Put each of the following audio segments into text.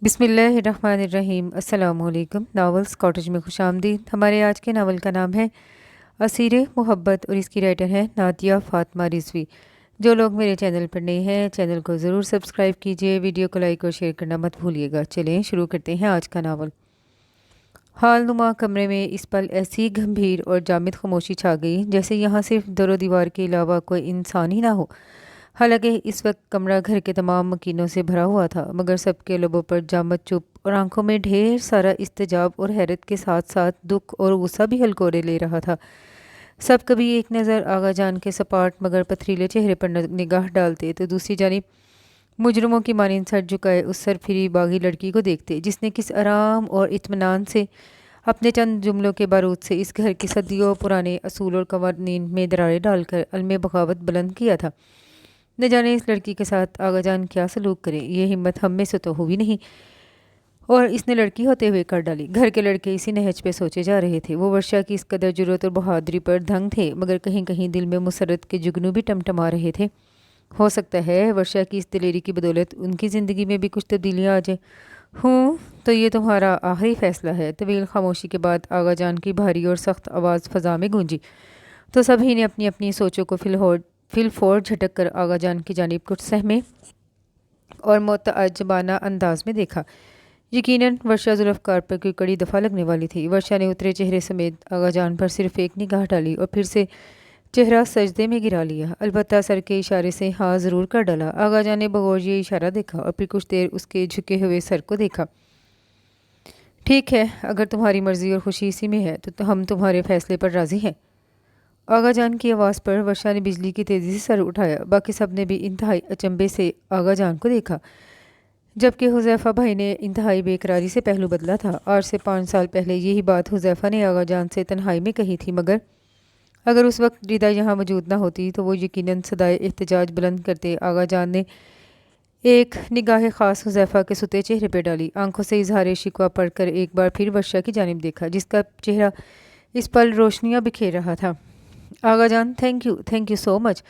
बिस्मिल्लाहिर्रहमानिर्रहीम। अस्सलामु अलैकुम। नावल्स कॉटेज में खुशामदीद। हमारे आज के नावल का नाम है असीर मोहब्बत और इसकी राइटर है नादिया फ़ातिमा रिजवी। जो लोग मेरे चैनल पर नए हैं चैनल को ज़रूर सब्सक्राइब कीजिए, वीडियो को लाइक और शेयर करना मत भूलिएगा। चलें शुरू करते हैं आज का नावल। हाल नुमा कमरे में इस पल ऐसी गंभीर और जामिद खामोशी छा गई जैसे यहाँ सिर्फ दरो दीवार के अलावा कोई इंसान ही ना हो। हालांकि इस वक्त कमरा घर के तमाम मकीनों से भरा हुआ था, मगर सबके लबों पर जामद चुप और आंखों में ढेर सारा इस्तेजाब और हैरत के साथ साथ दुख और गुस्सा भी हलकोरे ले रहा था। सब कभी एक नज़र आगा जान के सपाट मगर पथरीले चेहरे पर निगाह डालते तो दूसरी जानिब मुजरमों की मानिंद सर झुकाए उस सरफिरी बागी लड़की को देखते जिसने किस आराम और इत्मीनान से अपने चंद जुमलों के बारूद से इस घर की सदियों पुराने असूल और कवानीन में दरारें डालकर अलम बगावत बुलंद किया था। न जाने इस लड़की के साथ आगा जान क्या सलूक करे, ये हिम्मत हम में से तो हुई नहीं और इसने लड़की होते हुए कर डाली। घर के लड़के इसी नहज पे सोचे जा रहे थे। वो वर्षा की इस कदर जुर्रत और बहादुरी पर दंग थे, मगर कहीं कहीं दिल में मुसरत के जुगनू भी टमटमा रहे थे। हो सकता है वर्षा की इस दिलेरी की बदौलत उनकी ज़िंदगी में भी कुछ तब्दीलियाँ आ जाए। हूँ तो ये तुम्हारा आखिरी फ़ैसला है। तवील खामोशी के बाद आगा जान की भारी और सख्त आवाज़ फ़ज़ा में गूंजी तो सभी ने अपनी अपनी सोचों को फिलफोर झटक कर आगा जान की जानिब कुछ सहमे और मुतअज्जबाना अंदाज में देखा। यकीनन वर्षा जुल्फ़कार पर कोई कड़ी दफ़ा लगने वाली थी। वर्षा ने उतरे चेहरे समेत आगा जान पर सिर्फ एक निगाह डाली और फिर से चेहरा सजदे में गिरा लिया। अलबत्ता सर के इशारे से हाँ ज़रूर कर डाला। आगा जान ने बगौर ये इशारा देखा और फिर कुछ देर उसके झुके हुए सर को देखा। ठीक है, अगर तुम्हारी मर्ज़ी और खुशी इसी में है तो हम तुम्हारे फ़ैसले पर राज़ी हैं। आगा जान की आवाज़ पर वर्षा ने बिजली की तेज़ी से सर उठाया। बाकी सब ने भी इंतहाई अचंभे से आगा जान को देखा, जबकि हुज़ैफ़ा भाई ने इंतहाई बेकरारी से पहलू बदला था। आज से 5 साल पहले यही बात हुज़ैफ़ा ने आगा जान से तन्हाई में कही थी, मगर अगर उस वक्त रिदा यहाँ मौजूद ना होती तो वो यकीनन सदाए एहतजाज बुलंद करते। आगा जान ने एक निगाह ख़ास हुज़ैफ़ा के सुते चेहरे पर डाली। आंखों से इजहार शिकवा पढ़कर एक बार फिर वर्षा की जानिब देखा, जिसका चेहरा इस पल रोशनियाँ बिखेर रहा था। आगा जान, थैंक यू सो मच।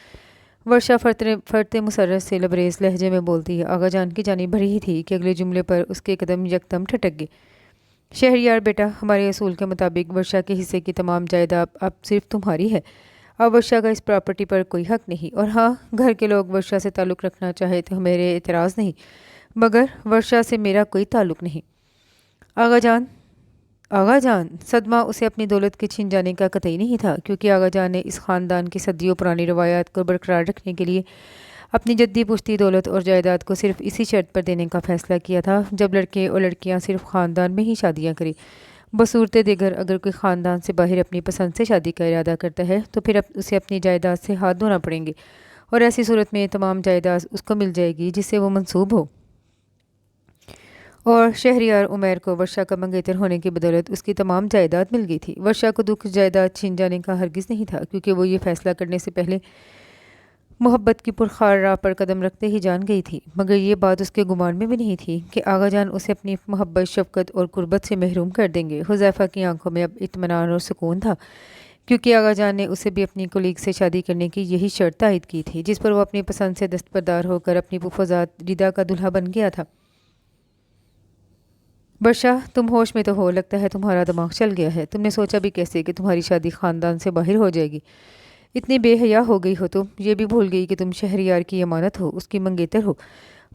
वर्षा फरते मुसर्रत से लबरेज लहजे में बोलती है। आगा जान की जानिब भरी ही थी कि अगले जुमले पर उसके कदम यकदम ठटक गए। शहरयार बेटा, हमारे असूल के मुताबिक वर्षा के हिस्से की तमाम जायदाद अब सिर्फ तुम्हारी है। अब वर्षा का इस प्रॉपर्टी पर कोई हक नहीं। और हाँ, घर के लोग वर्षा से ताल्लुक़ रखना चाहे तो मेरे एतराज़ नहीं, मगर वर्षा से मेरा कोई ताल्लुक़ नहीं। आगा जान, सदमा उसे अपनी दौलत के छिन जाने का कतई नहीं था, क्योंकि आगा जान ने इस ख़ानदान की सदियों पुरानी रवायात को बरकरार रखने के लिए अपनी जद्दी पुश्ती दौलत और जायदाद को सिर्फ इसी शर्त पर देने का फ़ैसला किया था जब लड़के और लड़कियां सिर्फ ख़ानदान में ही शादियां करें। बसूरत दिगर अगर कोई ख़ानदान से बाहर अपनी पसंद से शादी का इरादा करता है तो फिर उसे अपनी जायदाद से हाथ धोना पड़ेंगे, और ऐसी सूरत में तमाम जायदाद उसको मिल जाएगी जिससे वो मंसूब हो। और शहरियार उमैर को वर्षा का मंगेतर होने की बदौलत उसकी तमाम जायदाद मिल गई थी। वर्षा को दुख जायदाद छीन जाने का हरगिज़ नहीं था, क्योंकि वो ये फ़ैसला करने से पहले मोहब्बत की पुरखार राह पर कदम रखते ही जान गई थी। मगर ये बात उसके गुमान में भी नहीं थी कि आगा जान उसे अपनी मोहब्बत, शफ़क़त और कुर्बत से महरूम कर देंगे। हुज़ैफ़ा की आंखों में अब इत्मीनान और सुकून था, क्योंकि आगा जान ने उसे भी अपनी कोलीग से शादी करने की यही शर्त आयद की थी, जिस पर वो अपनी पसंद से दस्तबरदार होकर अपनी फुफाजात रिदा का दुल्हा बन गया था। वर्षा, तुम होश में तो हो, लगता है तुम्हारा दिमाग चल गया है। तुमने सोचा भी कैसे कि तुम्हारी शादी ख़ानदान से बाहर हो जाएगी? इतनी बेहया हो गई हो तुम, ये भी भूल गई कि तुम शहरयार की अमानत हो, उसकी मंगेतर हो।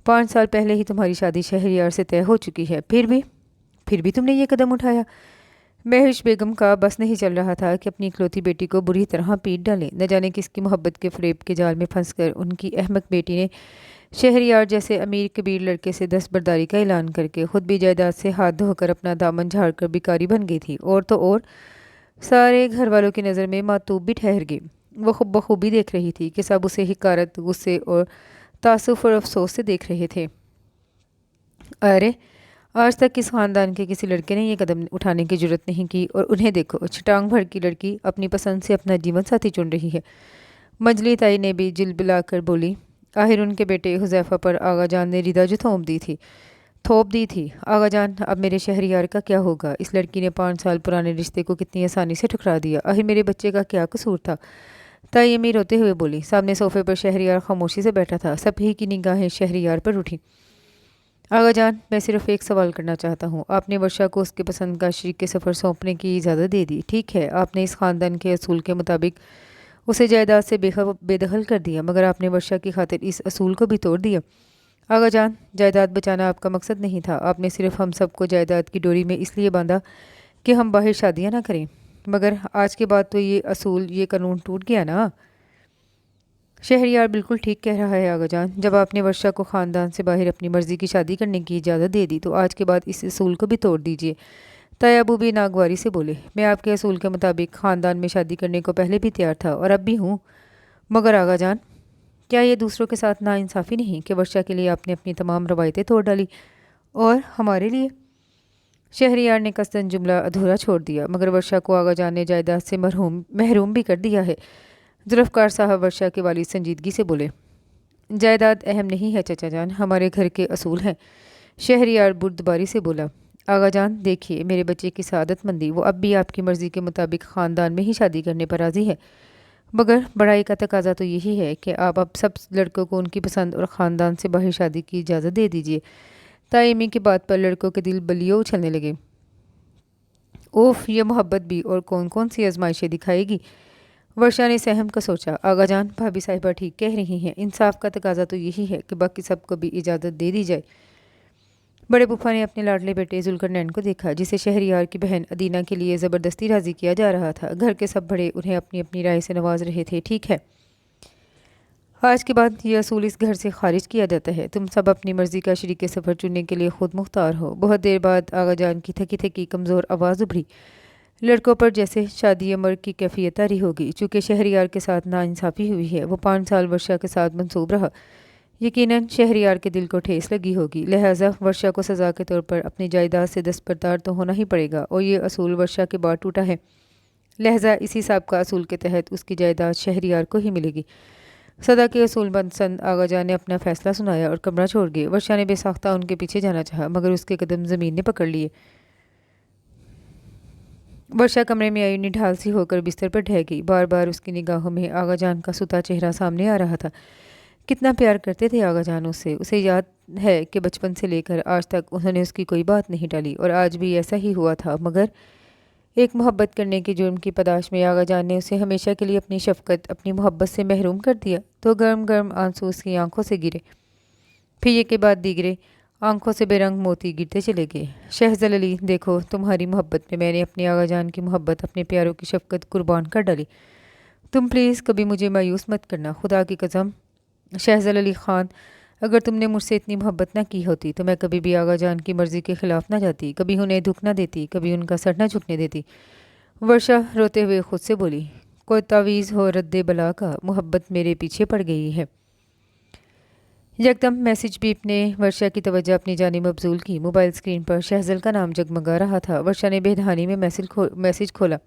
5 साल पहले ही तुम्हारी शादी शहरयार से तय हो चुकी है, फिर भी तुमने ये कदम उठाया। महविश बेगम का बस नहीं चल रहा था कि अपनी इकलौती बेटी को बुरी तरह पीट डालें। न जाने किसकी मोहब्बत के फ़रेब के जाल में फंसकर उनकी अहमक बेटी ने शहरयार जैसे अमीर कबीर लड़के से दस्तबरदारी का ऐलान करके खुद भी जायदाद से हाथ धोकर अपना दामन झाड़कर भिखारी बन गई थी, और तो और सारे घर वालों की नज़र में मातूब भी ठहर गई। वो खूब बखूबी देख रही थी कि सब उसे हिकारत, गुस्से और तासुफ और अफसोस से देख रहे थे। अरे, आज तक इस ख़ानदान के किसी लड़के ने ये कदम उठाने की जुर्रत नहीं की, और उन्हें देखो, छटांग भर की लड़की अपनी पसंद से अपना जीवन साथी चुन रही है। मजली ताई ने भी जिलबिलाकर बोली। आखिर उनके बेटे हुज़ैफ़ा पर आगा जान ने रिदा जो थोप दी थी। आगा जान, अब मेरे शहरयार का क्या होगा? इस लड़की ने 5 साल पुराने रिश्ते को कितनी आसानी से ठुकरा दिया। आखिर मेरे बच्चे का क्या कसूर था? ताई अम्मी रोते हुए बोली। सामने सोफे पर शहरयार खामोशी से बैठा था। सभी की निगाहें शहरयार पर उठी। आगा जान, मैं सिर्फ एक सवाल करना चाहता हूँ। आपने वर्षा को उसके पसंद का शरीक सफ़र सौंपने की इजाज़त दे दी, ठीक है। आपने इस ख़ानदान के असूल के मुताबिक उसे जायदाद से बेदखल कर दिया, मगर आपने वर्षा की खातिर इस असूल को भी तोड़ दिया। आगा जान, जायदाद बचाना आपका मकसद नहीं था। आपने सिर्फ हम सबको जायदाद की डोरी में इसलिए बांधा कि हम बाहर शादियाँ ना करें। मगर आज के बाद तो ये असूल, ये कानून टूट गया ना। शहरयार बिल्कुल ठीक कह रहा है आगा जान। जब आपने वर्षा को ख़ानदान से बाहर अपनी मर्ज़ी की शादी करने की इजाज़त दे दी, तो आज के बाद इस असूल को भी तोड़ दीजिए। तायाबू भी नागवारी से बोले, मैं आपके असूल के मुताबिक ख़ानदान में शादी करने को पहले भी तैयार था और अब भी हूँ। मगर आगा जान, क्या ये दूसरों के साथ नाइंसाफ़ी नहीं कि वर्षा के लिए आपने अपनी तमाम रवायतें तोड़ डाली और हमारे लिए? शहरयार ने कसदन जुमला अधूरा छोड़ दिया, मगर वर्षा को आगा जान ने जायदाद से महरूम भी कर दिया है। जुल्फ़कार साहब वर्षा के वालिद संजीदगी से बोले, जायदाद अहम नहीं है चचा जान, हमारे घर के असूल हैं। शहरयार बुर्दबारी से बोला, आगा जान देखिए, मेरे बच्चे की सआदतमंदी, वो अब भी आपकी मर्ज़ी के मुताबिक ख़ानदान में ही शादी करने पर राज़ी है। मगर बड़ाई का तकाजा तो यही है कि आप अब सब लड़कों को उनकी पसंद और ख़ानदान से बाहर शादी की इजाज़त दे दीजिए। तायमी की बात पर लड़कों के दिल बलियों उछलने लगे। ओफ, ये मोहब्बत भी और कौन कौन सी आजमाइशें दिखाएगी। वर्षा ने सहम कर सोचा, आगा जान भाभी साहिबा ठीक कह रही हैं। इंसाफ का तकाजा तो यही है कि बाकी सबको भी इजाज़त दे दी जाए। बड़े बुफा ने अपने लाडले बेटे जुल्करनैन को देखा, जिसे शहरयार की बहन अदीना के लिए ज़बरदस्ती राज़ी किया जा रहा था। घर के सब बड़े उन्हें अपनी अपनी राय से नवाज रहे थे। ठीक है, आज के बाद ये असूल इस घर से खारिज किया जाता है। तुम सब अपनी मर्ज़ी का शरीक सफ़र चुनने के लिए खुद मुख्तार हो। बहुत देर बाद आगा जान की थकी थकी कमज़ोर आवाज़ उभरी। लड़कों पर जैसे शादी मर्ग की कैफियत तारी होगी। चूँकि शहरयार के साथ नाइंसाफ़ी हुई है, वो 5 साल वर्षा के साथ मंसूब रहा। यकीनन शहरयार के दिल को ठेस लगी होगी, लिहाजा वर्षा को सज़ा के तौर पर अपनी जायदाद से दस्तबरदार तो होना ही पड़ेगा। और ये असूल वर्षा के बाद टूटा है, लिहाजा इसी साबका असूल के तहत उसकी जायदाद शहरयार को ही मिलेगी। सदा के असूल बंसंद आगा जान ने अपना फैसला सुनाया और कमरा छोड़ गए। वर्षा ने बेसाख्ता उनके पीछे जाना चाहा, मगर उसके कदम ज़मीन ने पकड़ लिए। वर्षा कमरे में आई, निढाल सी होकर बिस्तर पर ढह गई। बार बार उसकी निगाहों में आगा जान का सुता चेहरा सामने आ रहा था। कितना प्यार करते थे आगा जान उससे। उसे याद है कि बचपन से लेकर आज तक उन्होंने उसकी कोई बात नहीं टाली, और आज भी ऐसा ही हुआ था। मगर एक मोहब्बत करने के जुर्म की पदाश में आगा जान ने उसे हमेशा के लिए अपनी शफकत, अपनी मोहब्बत से महरूम कर दिया। तो गर्म गर्म आंसू उसकी आंखों से गिरे, फिर एक के बाद दीगरे आंखों से बेरंग मोती गिरते चले गए। शहज़ल अली, देखो, तुम्हारी मोहब्बत में मैंने अपने आगा जान की मोहब्बत, अपने प्यारों की शफकत कुर्बान कर डाली। तुम प्लीज़ कभी मुझे मायूस मत करना, खुदा की कसम। शहज़ल अली ख़ान, अगर तुमने मुझसे इतनी मोहब्बत ना की होती तो मैं कभी भी आगा जान की मर्ज़ी के ख़िलाफ़ ना जाती, कभी उन्हें दुख ना देती, कभी उनका सर ना झुकने देती। वर्षा रोते हुए खुद से बोली, कोई तावीज़ हो रद्दे बला का, मोहब्बत मेरे पीछे पड़ गई है। यकदम मैसेज बीप ने वर्षा की तवज्जो अपनी जानिब मबजूल की। मोबाइल स्क्रीन पर शहज़ल का नाम जगमगा रहा था। वर्षा ने बेधानी में मैसेज खोला।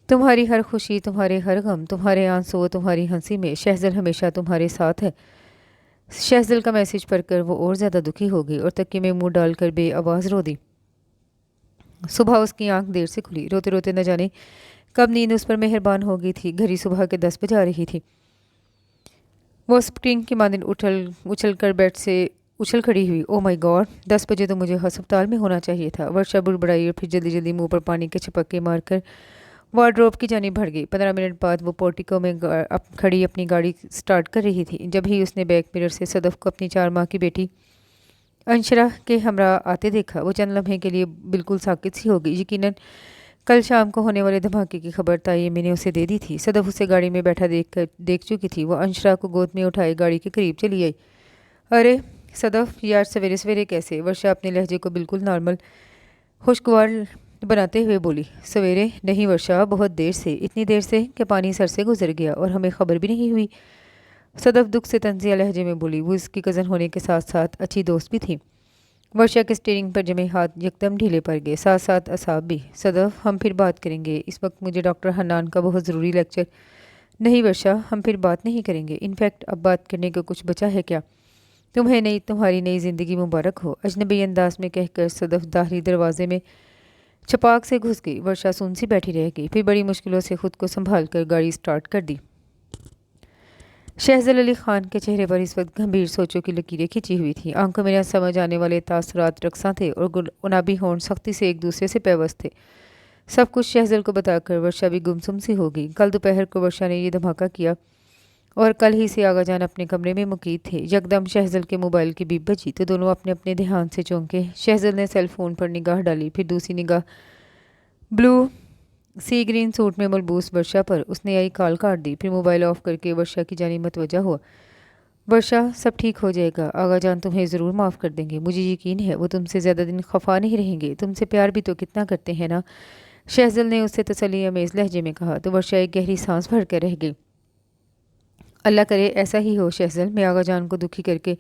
तुम्हारी हर खुशी, तुम्हारे हर गम, तुम्हारे आंसू, तुम्हारी हंसी में शहज़ल हमेशा तुम्हारे साथ है। शहज़ल का मैसेज पढ़कर वो और ज़्यादा दुखी हो गई और तक्के में मुंह डालकर बेआवाज़ रो दी। सुबह उसकी आंख देर से खुली। रोते रोते न जाने कब नींद उस पर मेहरबान हो गई थी। घड़ी सुबह के 10 बजा रही थी। वो स्प्रिंग की मानद उछल कर बेड से उछल खड़ी हुई। ओ माय गॉड, 10 बजे तो मुझे अस्पताल में होना चाहिए था। वर्षा बुड़बड़ाई और फिर जल्दी जल्दी मुंह पर पानी के छपक्के मारकर वार्डरोब की जानिब बढ़ गई। 15 मिनट बाद वो पोर्टिको में खड़ी अपनी गाड़ी स्टार्ट कर रही थी, जब ही उसने बैक मिरर से सदफ को अपनी 4 माह की बेटी अंशरा के हमरा आते देखा। वो चंद लम्हे के लिए बिल्कुल साकित सी हो गई। यकीनन कल शाम को होने वाले धमाके की खबर तायमी ने उसे दे दी थी। सदफ उसे गाड़ी में बैठा देख चुकी थी। वो अंशरा को गोद में उठाए गाड़ी के करीब चली आई। अरे सदफ यार, सवेरे सवेरे कैसे? वर्षा अपने लहजे को बिल्कुल नॉर्मल खुशगवार बनाते हुए बोली। सवेरे नहीं वर्षा, बहुत देर से, इतनी देर से कि पानी सर से गुजर गया और हमें खबर भी नहीं हुई। सदफ दुख से तंजिया लहजे में बोली। वो इसकी कज़न होने के साथ साथ अच्छी दोस्त भी थी। वर्षा के स्टीयरिंग पर जमे हाथ यकदम ढीले पड़ गए, साथ साथ असाब भी। सदफ, हम फिर बात करेंगे, इस वक्त मुझे डॉक्टर हन्नान का बहुत ज़रूरी लेक्चर। नहीं वर्षा, हम फिर बात नहीं करेंगे। इनफैक्ट अब बात करने को कुछ बचा है क्या? तुम्हारी नई ज़िंदगी मुबारक हो, अजनबी अंदाज में कहकर सदफ दाहरी दरवाजे में छपाक से घुस गई। वर्षा सुन सी बैठी रह गई, फिर बड़ी मुश्किलों से खुद को संभाल कर गाड़ी स्टार्ट कर दी। शहज़ल अली ख़ान के चेहरे पर इस वक्त गंभीर सोचों की लकीरें खिंची हुई थी। आंखों में न समझ आने वाले तासुरात रक्सा थे और गुलाबी होंठ सख्ती से एक दूसरे से पेवस्त थे। सब कुछ शहज़ल को बताकर वर्षा भी गुमसुम सी हो गई। कल दोपहर को वर्षा ने ये धमाका किया और कल ही से आगा जान अपने कमरे में मुकीद थे। यकदम शहज़ल के मोबाइल की बीप बजी तो दोनों अपने अपने ध्यान से चौंके। शहज़ल ने सेल फ़ोन पर निगाह डाली, फिर दूसरी निगाह ब्लू सी ग्रीन सूट में मलबूस वर्षा पर। उसने आई कॉल काट दी, फिर मोबाइल ऑफ करके वर्षा की जानी मतवजा हुआ। वर्षा, सब ठीक हो जाएगा, आगा जान तुम्हें ज़रूर माफ़ कर देंगे। मुझे यकीन है वो तुमसे ज़्यादा दिन खफा नहीं रहेंगे। तुमसे प्यार भी तो कितना करते हैं ना। शहज़ल ने उससे तसल्ली अमेज़ लहजे में कहा तो वर्षा एक गहरी सांस भर कर रह गई। अल्लाह करे ऐसा ही हो शहज़ल, मैं आगा जान को दुखी करके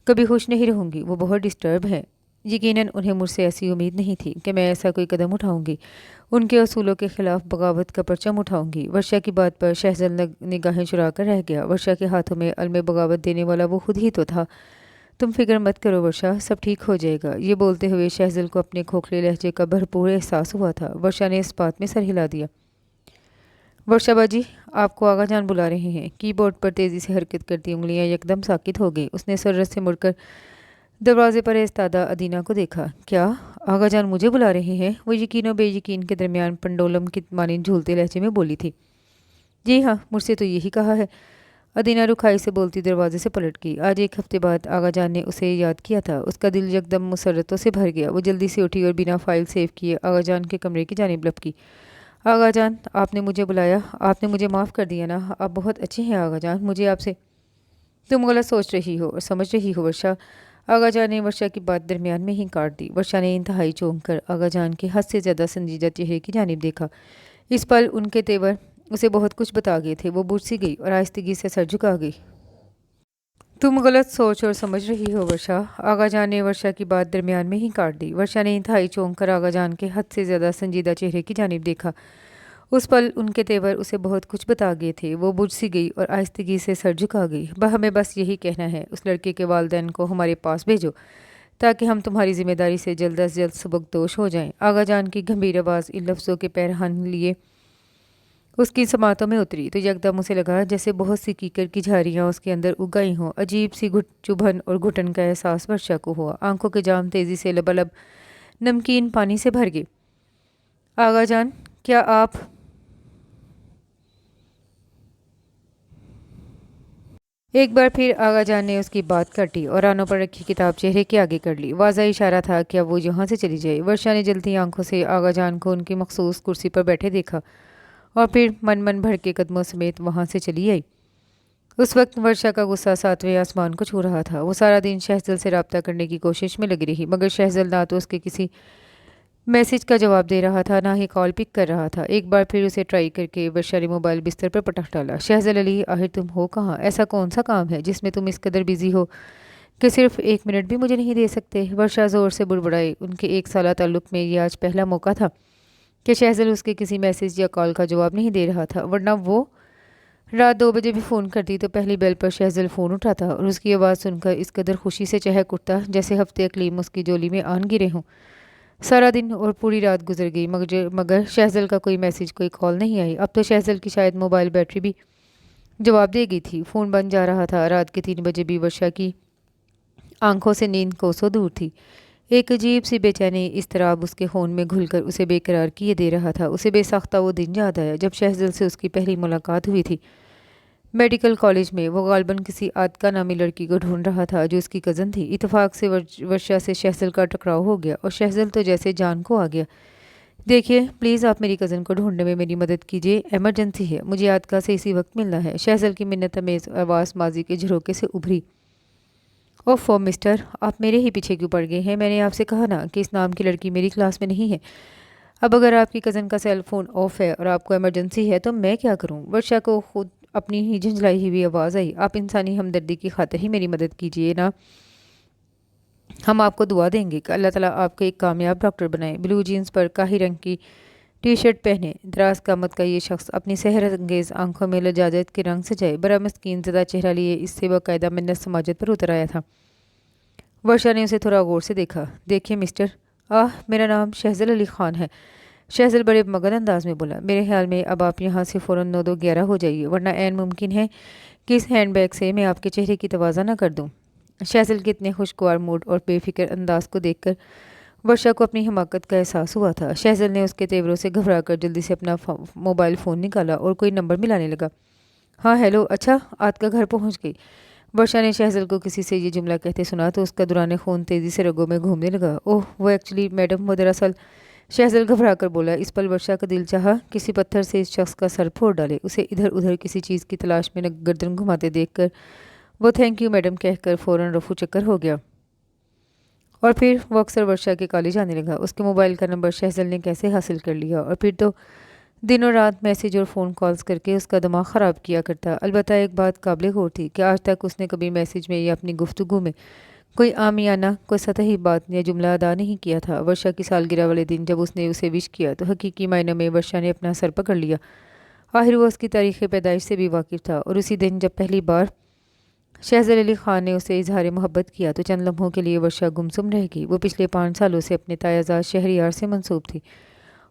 कभी खुश नहीं रहूँगी। वो बहुत डिस्टर्ब हैं। यकीनन उन्हें मुझसे ऐसी उम्मीद नहीं थी कि मैं ऐसा कोई कदम उठाऊंगी, उनके असूलों के खिलाफ बगावत का परचम उठाऊंगी। वर्षा की बात पर शहज़ल निगाहें चुरा कर रह गया। वर्षा के हाथों में अलमे बगावत देने वाला वो खुद ही तो था। तुम फिक्र मत करो वर्षा, सब ठीक हो जाएगा। ये बोलते हुए शहज़ल को अपने खोखले लहजे का भरपूर एहसास हुआ था। वर्षा ने इस बात में सर हिला दिया। वर्षा बाजी, आपको आगा जान बुला रहे हैं। कीबोर्ड पर तेज़ी से हरकत करती उंगलियां यकदम साकित हो गई। उसने सररत से मुड़कर दरवाजे पर इस्तादा अदीना को देखा। क्या आगा जान मुझे बुला रहे हैं? वो यकीन और बेयकीन के दरमियान पंडोलम की मानी झूलते लहजे में बोली थी। जी हाँ, मुझसे तो यही कहा है। अदीना रुखाई से बोलती दरवाजे से पलट गई। आज एक हफ्ते बाद आगा जान ने उसे याद किया था। उसका दिल यकदम मुसरतों से भर गया। वो जल्दी से उठी और बिना फाइल सेव किए आगा जान के कमरे की जानिब लपकी। आगा जान, आपने मुझे बुलाया, आपने मुझे माफ़ कर दिया ना। आप बहुत अच्छे हैं आगा जान, मुझे आपसे। तुम गलत सोच रही हो और समझ रही हो वर्षा। आगा जान ने वर्षा की बात दरमियान में ही काट दी। वर्षा ने इंतहाई चौंक कर आगा जान के हद से ज़्यादा संजीदा चेहरे की जानिब देखा। इस पल उनके तेवर उसे बहुत कुछ बता गए थे। वो बुझ सी गई और आहिस्तगी से सर झुका गई। तुम गलत सोच और समझ रही हो वर्षा। आगा जान ने वर्षा की बात दरमियान में ही काट दी। वर्षा ने इंतहाई चौंक कर आगा जान के हद से ज़्यादा संजीदा चेहरे की जानिब देखा। उस पल उनके तेवर उसे बहुत कुछ बता गए थे। वो बुझ सी गई और आहिस्तगी से सर झुका गई। हमें बस यही कहना है, उस लड़के के वालिदैन को हमारे पास भेजो ताकि हम तुम्हारी जिम्मेदारी से जल्द अज जल्द सबकदोश हो जाएं। आगा जान की गंभीर आवाज़ इन लफ्ज़ों के पैरहन लिए उसकी समातों में उतरी तो यकदम उसे लगा जैसे बहुत सी कीकर की झारियाँ उसके अंदर उग गई हों। अजीब सी चुभन और घुटन का एहसास वर्षा को हुआ। आंखों के जाम तेज़ी से लबालब नमकीन पानी से भर गए। आगा जान, क्या आप? एक बार फिर आगा जान ने उसकी बात काटी और रानों पर रखी किताब चेहरे के आगे कर ली। वाज़ा इशारा था कि अब वो यहाँ से चली जाए। वर्षा ने जलती आंखों से आगा जान को उनकी मखसूस कुर्सी पर बैठे देखा और फिर मन मन भर के कदमों समेत वहाँ से चली आई। उस वक्त वर्षा का गुस्सा सातवें आसमान को छू रहा था। वो सारा दिन शहज़ल से रब्ता करने की कोशिश में लगी रही, मगर शहज़ल ना तो उसके किसी मैसेज का जवाब दे रहा था, ना ही कॉल पिक कर रहा था। एक बार फिर उसे ट्राई करके वर्षा ने मोबाइल बिस्तर पर पटक डाला। शहज़ल अली, आखिर तुम हो कहाँ? ऐसा कौन सा काम है जिसमें तुम इस कदर बिजी हो कि सिर्फ 1 मिनट भी मुझे नहीं दे सकते? वर्षा ज़ोर से बुड़बड़ाई। उनके एक साला ताल्लुक़ में ये आज पहला मौका था कि शहज़ल उसके किसी मैसेज या कॉल का जवाब नहीं दे रहा था, वरना वो रात 2 बजे भी फ़ोन करती तो पहली बेल पर शहज़ल फ़ोन उठाता और उसकी आवाज़ सुनकर इस कदर खुशी से चहक उठता जैसे हफ्ते अकलीम उसकी जोली में आन गिरे हों। सारा दिन और पूरी रात गुजर गई, मगर शहज़ल का कोई मैसेज, कोई कॉल नहीं आई। अब तो शहज़ल की शायद मोबाइल बैटरी भी जवाब दे गई थी। फ़ोन बन जा रहा था। रात के 3 बजे भी वर्षा की आंखों से नींद कोसों दूर थी। एक अजीब सी बेचैनी इज़्तिराब उसके खून में घुलकर उसे बेकरार किए दे रहा था। उसे बेसाख्ता वो दिन याद आया जब शहज़ल से उसकी पहली मुलाकात हुई थी मेडिकल कॉलेज में। वो गालबन किसी आतका नामी लड़की को ढूंढ रहा था जो उसकी कज़न थी। इत्तेफाक से वर्षा से शहज़ल का टकराव हो गया और शहज़ल तो जैसे जान को आ गया। देखिए प्लीज़, आप मेरी कज़न को ढूंढने में मेरी मदद कीजिए, एमरजेंसी है, मुझे आतका से इसी वक्त मिलना है। शहज़ल की मिन्नत अमेज़ आवाज़ माजी के झरोके से उभरी। ओफ़ो मिस्टर, आप मेरे ही पीछे क्यों पड़ गए हैं? मैंने आपसे कहा ना कि इस नाम की लड़की मेरी क्लास में नहीं है। अब अगर आपकी कज़न का सेल फ़ोन ऑफ है और आपको इमरजेंसी है तो मैं क्या करूं? वर्षा को खुद अपनी ही झंझलाई हुई आवाज़ आई। आप इंसानी हमदर्दी की खातिर ही मेरी मदद कीजिए ना, हम आपको दुआ देंगे कि अल्लाह ताला आपको एक कामयाब डॉक्टर बनाए। ब्लू जीन्स पर काही रंग की टी शर्ट पहने दराज कामत का ये शख्स अपनी सहर अंगेज़ आंखों में लजाजत के रंग सजाए बड़ा मस्कीन ज़दा चेहरा लिए इससे बाकायदा मिन्नत समाजत पर उतर आया था। वर्षा ने उसे थोड़ा गौर से देखा। देखिए मिस्टर, मेरा नाम शहज़ल अली ख़ान है। शहज़ल बड़े मगन अंदाज में बोला, मेरे ख्याल में अब आप यहाँ से फ़ौरन 9-2-11 हो जाइए, वरना ऐन मुमकिन है कि इस हैंड बैग से मैं आपके चेहरे की तवाज़ा न कर दूँ। शहज़ल के इतने खुशगवार मूड और बेफिक्र अंदाज को देखकर वर्षा को अपनी हिमाकत का एहसास हुआ था। शहज़ल ने उसके तेवरों से घबराकर जल्दी से अपना मोबाइल फ़ोन निकाला और कोई नंबर मिलाने लगा। हाँ हेलो, अच्छा आज का घर पहुँच गई। वर्षा ने शहज़ल को किसी से ये जुमला कहते सुना तो उसका दुराने खून तेज़ी से रगों में घूमने लगा। ओह वो एक्चुअली मैडम, वो दरअसल, शहज़ल घबरा कर बोला। इस पल वर्षा का दिल चाहा किसी पत्थर से इस शख्स का सर फोड़ डाले। उसे इधर उधर किसी चीज़ की तलाश में गर्दन घुमाते देखकर वो थैंक यू मैडम कहकर फ़ौरन रफू चक्कर हो गया और फिर वो अक्सर वर्षा के कॉलेज आने लगा। उसके मोबाइल का नंबर शहज़ल ने कैसे हासिल कर लिया और फिर तो दिनों रात मैसेज और फ़ोन कॉल्स करके उसका दिमाग ख़राब किया करता। अलबत्ता एक बात काबिल गौर थी कि आज तक उसने कभी मैसेज में या अपनी गुफ्तगू में कोई आमियाना, कोई सतही बात या जुमला अदा नहीं किया था। वर्षा की सालगिरह वाले दिन जब उसने उसे विश किया तो हकीकी मायने में वर्षा ने अपना सर पकड़ लिया। आखिर वो उसकी तारीख़ पैदाइश से भी वाकिफ़ था और उसी दिन जब पहली बार शहज़ल अली ख़ान ने उसे इजहार मोहब्बत किया तो चंद लम्हों के लिए वर्षा गुमसुम रह गई। वो पिछले 5 सालों से अपने तायाज़ाद शहरयार से मंसूब थी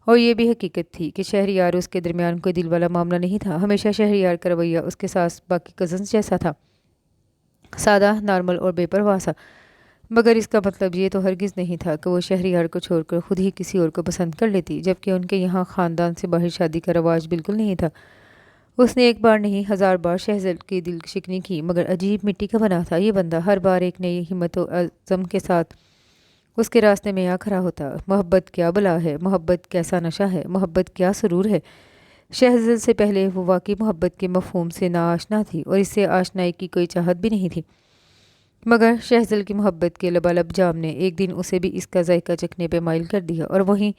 और ये भी हकीकत थी कि शहरयार उसके दरमियान कोई दिल वाला मामला नहीं था। हमेशा शहरयार का रवैया उसके साथ बाकी कज़न्स जैसा था, सादा, नॉर्मल और बेपरवाह सा। मगर इसका मतलब ये तो हरगिज़ नहीं था कि वो शहरयार को छोड़कर खुद ही किसी और को पसंद कर लेती, जबकि उनके यहाँ ख़ानदान से बाहर शादी का रवाज बिल्कुल नहीं था। उसने एक बार नहीं 1000 बार शहज़ल की दिल शिकनी की, मगर अजीब मिट्टी का बना था ये बंदा। हर बार एक नई हिम्मत और अज़म के साथ उसके रास्ते में आ खड़ा होता। मोहब्बत क्या बला है, मोहब्बत कैसा नशा है, मोहब्बत क्या सुरूर है। शहज़ल से पहले वो वाकई मोहब्बत के मफ़हूम से नाआशना थी और इससे आशनाई की कोई चाहत भी नहीं थी। मगर शहज़ल की मोहब्बत के लबालब जाम ने एक दिन उसे भी इसका जायका चखने पे माइल कर दिया और वहीं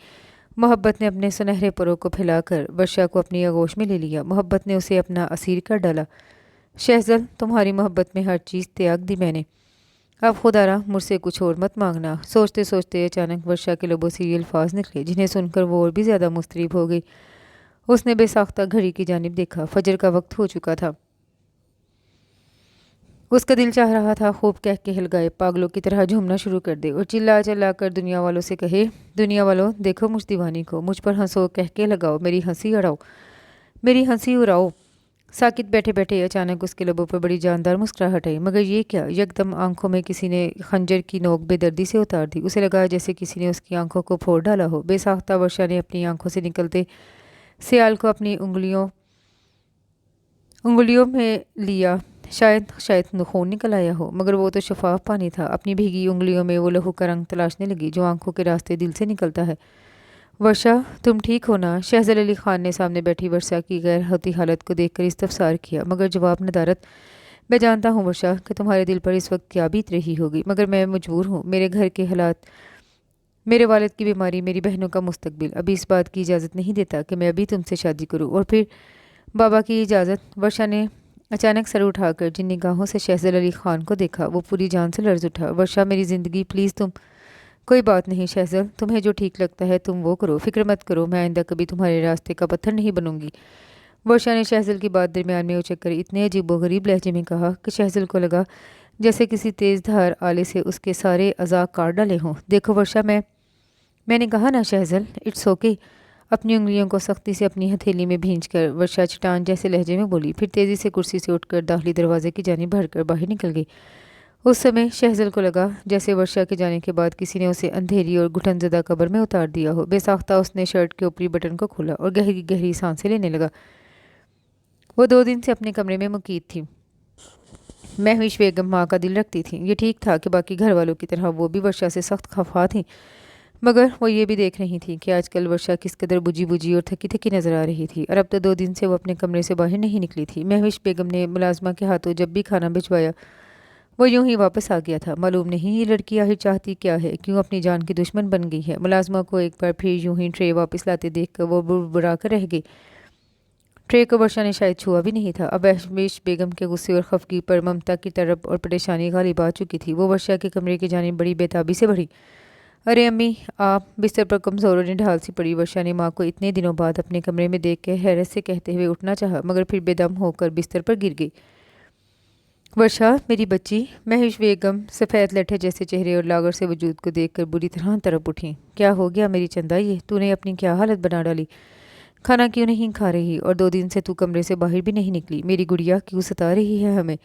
मोहब्बत ने अपने सुनहरे परों को फैलाकर वर्षा को अपनी आगोश में ले लिया। मोहब्बत ने उसे अपना असीर कर डाला। शहज़ल, तुम्हारी मोहब्बत में हर चीज़ त्याग दी मैंने, अब खुदारा मुझसे कुछ और मत मांगना। सोचते सोचते अचानक वर्षा के लबों से ये अल्फाज निकले जिन्हें सुनकर वो और भी ज़्यादा मुस्तरिब हो गई। उसने बेसाख्ता घड़ी की जानिब देखा। फजर का वक्त हो चुका था। उसका दिल चाह रहा था खूब कह के हिलगाए, पागलों की तरह झूमना शुरू कर दे और चिल्ला चिल्ला कर दुनिया वालों से कहे, दुनिया वालों देखो मुझ दीवानी को, मुझ पर हंसो, कह के लगाओ, मेरी हंसी उड़ाओ, मेरी हंसी उड़ाओ। साकित बैठे बैठे अचानक उसके लबों पर बड़ी जानदार मुस्कुराहट आई। मगर ये क्या, यकदम आंखों में किसी ने खंजर की नोक बेदर्दी से उतार दी। उसे लगा जैसे किसी ने उसकी आंखों को फोड़ डाला हो। बेसाख्ता वर्षा ने अपनी आंखों से निकलते सियाल को अपनी उंगलियों में लिया। शायद शायद खून निकल आया हो, मगर वो तो शफाफ पानी था। अपनी भीगी उंगलियों में वो लहू का रंग तलाशने लगी जो आंखों के रास्ते दिल से निकलता है। वर्षा, तुम ठीक हो ना? शहज़ल अली ख़ान ने सामने बैठी वर्षा की गैर होती हालत को देखकर इस्तफसार किया, मगर जवाब नदारत। मैं जानता हूँ वर्षा कि तुम्हारे दिल पर इस वक्त क्या बीत रही होगी, मगर मैं मजबूर हूँ। मेरे घर के हालात, मेरे वालिद की बीमारी, मेरी बहनों का मुस्तकबिल अभी इस बात की इजाज़त नहीं देता कि मैं अभी तुमसे शादी करूँ। और फिर बाबा की इजाज़त। वर्षा ने अचानक सर उठाकर जिन निगाहों से शहज़ल अली ख़ान को देखा वो पूरी जान से लर्ज़ उठा। वर्षा, मेरी ज़िंदगी प्लीज़ तुम। कोई बात नहीं शहज़ल, तुम्हें जो ठीक लगता है तुम वो करो, फिक्र मत करो, मैं आइंदा कभी तुम्हारे रास्ते का पत्थर नहीं बनूंगी। वर्षा ने शहज़ल की बात दरमियान में उचक कर इतने अजीबोगरीब लहजे में कहा कि शहज़ल को लगा जैसे किसी तेज़ धार आले से उसके सारे अज़ा काट डाले हों। देखो वर्षा, मैंने कहा ना शहज़ल, इट्स ओके। अपनी उंगलियों को सख्ती से अपनी हथेली में भींचकर वर्षा चट्टान जैसे लहजे में बोली, फिर तेज़ी से कुर्सी से उठकर दाखिली दरवाजे की जानिब बढ़कर बाहर निकल गई। उस समय शहज़ल को लगा जैसे वर्षा के जाने के बाद किसी ने उसे अंधेरी और घुटनज़दा कब्र में उतार दिया हो। बेसाख्ता उसने शर्ट के ऊपरी बटन को खोला और गहरी गहरी सांसें लेने लगा। वो 2 दिन से अपने कमरे में मुकीद थी। महविश बेगम माँ का दिल रखती थी। ये ठीक था कि बाकी घर वालों की तरह वो भी वर्षा से सख्त खफा थी, मगर वो ये भी देख रही थी कि आजकल वर्षा किस कदर बुझी बुझी और थकी थकी नज़र आ रही थी। और अब तो 2 दिन से वो अपने कमरे से बाहर नहीं निकली थी। महविश बेगम ने मुलाजमा के हाथों जब भी खाना भिजवाया वो यूं ही वापस आ गया था। मालूम नहीं ये लड़की आखिर चाहती क्या है, क्यों अपनी जान की दुश्मन बन गई है। मुलाजमा को एक बार फिर यूं ही ट्रे वापस लाते देखकर वो बुड़बुड़ा कर रह गई। ट्रे को वर्षा ने शायद छुआ भी नहीं था। अब महविश बेगम के गुस्से और खफगी पर ममता की तरफ और परेशानी गालिब आ चुकी थी। वो वर्षा के कमरे की जानिब बड़ी बेताबी से बढ़ी। अरे अम्मी आप। बिस्तर पर कमज़ोर और ढाल सी पड़ी वर्षा ने माँ को इतने दिनों बाद अपने कमरे में देख के हैरत से कहते हुए उठना चाहा, मगर फिर बेदम होकर बिस्तर पर गिर गई। वर्षा मेरी बच्ची, महेश बेगम सफ़ेद लट्ठे जैसे चेहरे और लागर से वजूद को देखकर बुरी तरह तड़प उठी। क्या हो गया मेरी चंदा, ये तूने अपनी क्या हालत बना डाली? खाना क्यों नहीं खा रही? और 2 दिन से तू कमरे से बाहर भी नहीं निकली। मेरी गुड़िया क्यों सता रही है हमें?